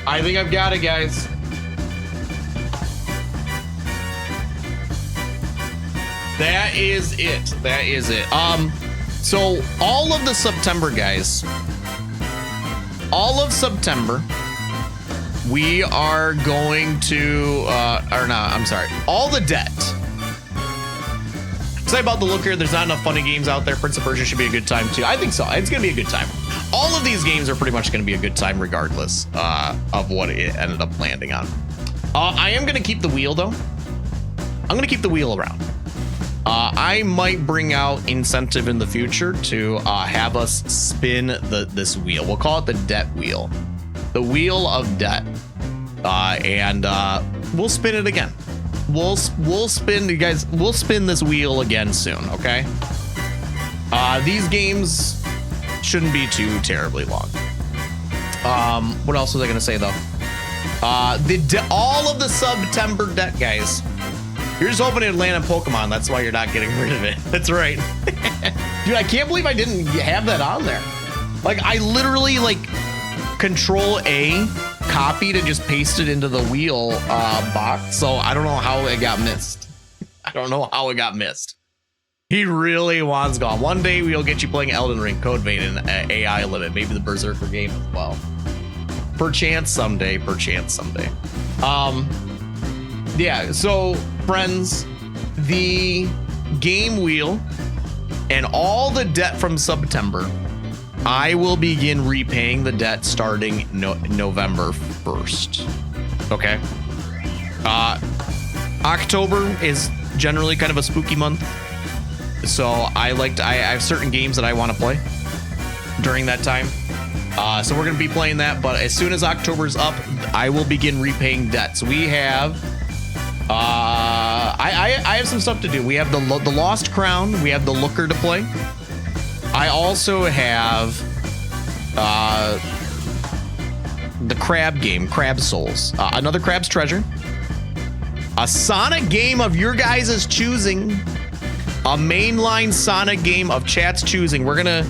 I think I've got it, guys. That is it. That is it. So all of the September, guys, all of September, we are going to, all the debt. Say about the Looker, there's not enough funny games out there. Prince of Persia should be a good time too. I think so. It's gonna be a good time. All of these games are pretty much gonna be a good time regardless of what it ended up landing on. I am gonna keep the wheel though. I'm gonna keep the wheel around. I might bring out incentive in the future to have us spin this wheel. We'll call it the debt wheel, the wheel of debt, and we'll spin it again. We'll spin, you guys. We'll spin this wheel again soon. Okay. These games shouldn't be too terribly long. What else was I gonna say though? All of the September debt, guys. You're just hoping it'd land on Pokemon. That's why you're not getting rid of it. That's right. Dude, I can't believe I didn't have that on there. Like, I literally, like, Control A, copied and just pasted into the wheel box. So I don't know how it got missed. I don't know how it got missed. He really wants gone. One day we'll get you playing Elden Ring, Code Vein, and AI Limit. Maybe the Berserker game as well. Perchance someday. Perchance someday. Yeah, so friends, the game wheel and all the debt from September, I will begin repaying the debt starting November 1st. Okay. October is generally kind of a spooky month. So I have certain games that I want to play during that time. So we're going to be playing that. But as soon as October's up, I will begin repaying debts. We have I have some stuff to do. We have the Lost Crown. We have the Looker to play. I also have the Crab game, Crab Souls. Another Crab's Treasure. A Sonic game of your guys' choosing. A mainline Sonic game of chat's choosing. We're gonna,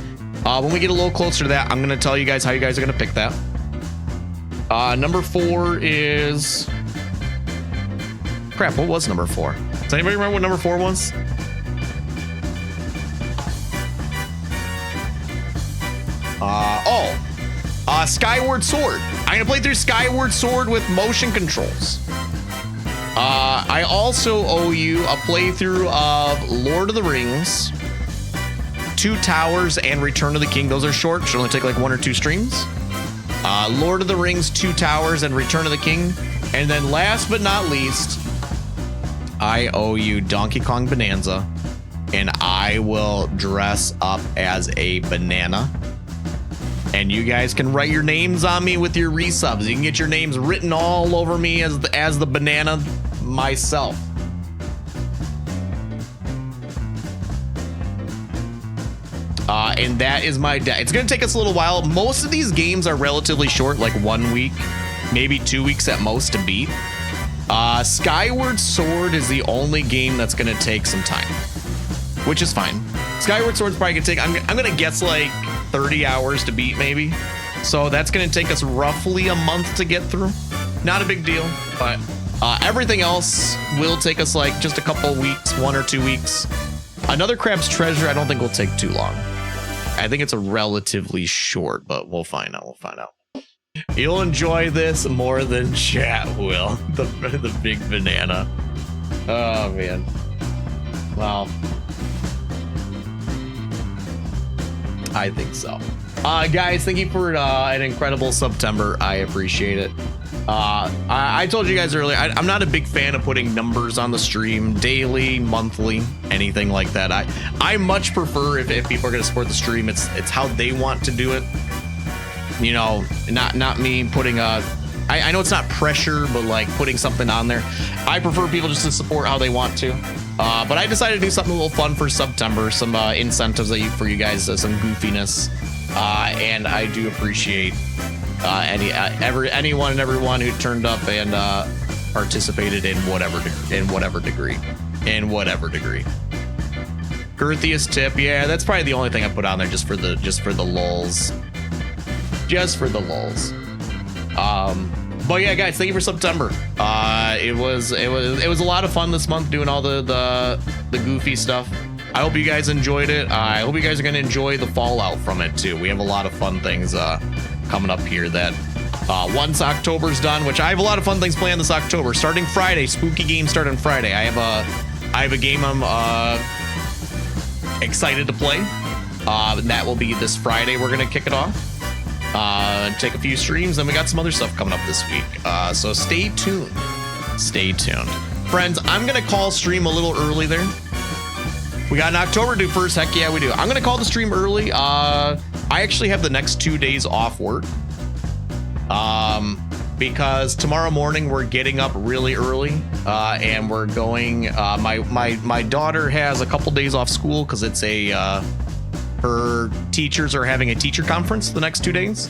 when we get a little closer to that, I'm gonna tell you guys how you guys are gonna pick that. Number 4 is... Crap, what was number 4? Does anybody remember what number 4 was? Skyward Sword. I'm gonna play through Skyward Sword with motion controls. I also owe you a playthrough of Lord of the Rings, Two Towers, and Return of the King. Those are short, should only take like 1 or 2 streams. Lord of the Rings, Two Towers, and Return of the King. And then last but not least, I owe you Donkey Kong Bonanza, and I will dress up as a banana. And you guys can write your names on me with your resubs. You can get your names written all over me as the banana myself. And that is my debt. It's going to take us a little while. Most of these games are relatively short, like 1 week, maybe 2 weeks at most to beat. Skyward Sword is the only game that's going to take some time, which is fine. Skyward Sword's probably going to take, I'm going to guess like 30 hours to beat maybe. So that's going to take us roughly a month to get through. Not a big deal, but everything else will take us like just a couple weeks, 1 or 2 weeks. Another Crab's Treasure I don't think will take too long. I think it's a relatively short, but we'll find out. We'll find out. You'll enjoy this more than chat will. The big banana. Oh man. Wow. I think so. Guys, thank you for an incredible September. I appreciate it. I told you guys earlier, I'm not a big fan of putting numbers on the stream, daily, monthly, anything like that. I much prefer if people are going to support the stream, it's how they want to do it. You know, not me putting I know it's not pressure, but like putting something on there. I prefer people just to support how they want to. But I decided to do something a little fun for September, some incentives for you guys, some goofiness, and I do appreciate anyone and everyone who turned up and participated in whatever degree. Girthiest tip, yeah, that's probably the only thing I put on there just for the lulz. Just for the lulz. But yeah, guys, thank you for September. It was a lot of fun this month doing all the goofy stuff. I hope you guys enjoyed it. I hope you guys are gonna enjoy the fallout from it too. We have a lot of fun things coming up here that once October's done, which I have a lot of fun things planned this October. Starting Friday, spooky games start on Friday. I have a game I'm excited to play. That will be this Friday. We're gonna kick it off. Take a few streams, and we got some other stuff coming up this week. So stay tuned. Stay tuned. Friends, I'm gonna call stream a little early there. We got an October due first. Heck yeah, we do. I'm gonna call the stream early. I actually have the next 2 days off work. Because tomorrow morning we're getting up really early, and we're going. My daughter has a couple days off school because it's her teachers are having a teacher conference the next 2 days.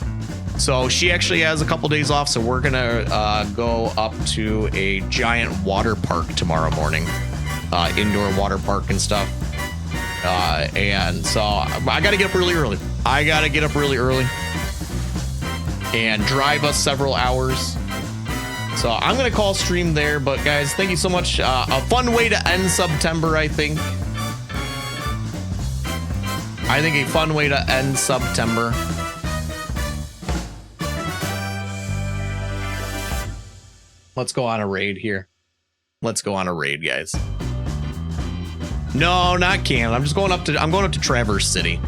So she actually has a couple days off. So we're gonna go up to a giant water park tomorrow morning, indoor water park and stuff. And so I got to get up really early. And drive us several hours. So I'm gonna call stream there. But guys, thank you so much. A fun way to end September, I think. A fun way to end September. Let's go on a raid here. Let's go on a raid, guys. No, not Canada. I'm going up to Traverse City.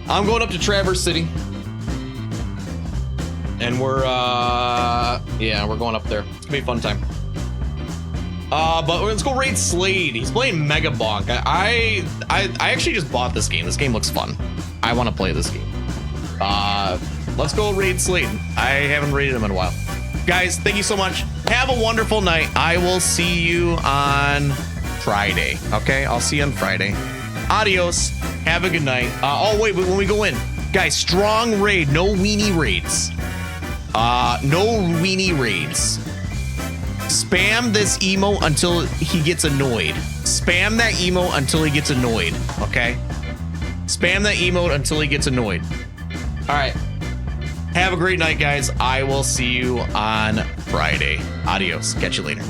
I'm going up to Traverse City. And we're going up there. It's gonna be a fun time. But let's go raid Slade. He's playing Mega Bonk. I actually just bought this game. This game looks fun. I want to play this game. Let's go raid Slade. I haven't raided him in a while. Guys, thank you so much. Have a wonderful night. I will see you on Friday. Okay, I'll see you on Friday. Adios. Have a good night. Oh wait, when we go in, guys, strong raid. No weenie raids. No weenie raids. Spam this emote until he gets annoyed. Spam that emote until he gets annoyed. Okay. Spam that emote until he gets annoyed. All right. Have a great night, guys. I will see you on Friday. Adios. Catch you later.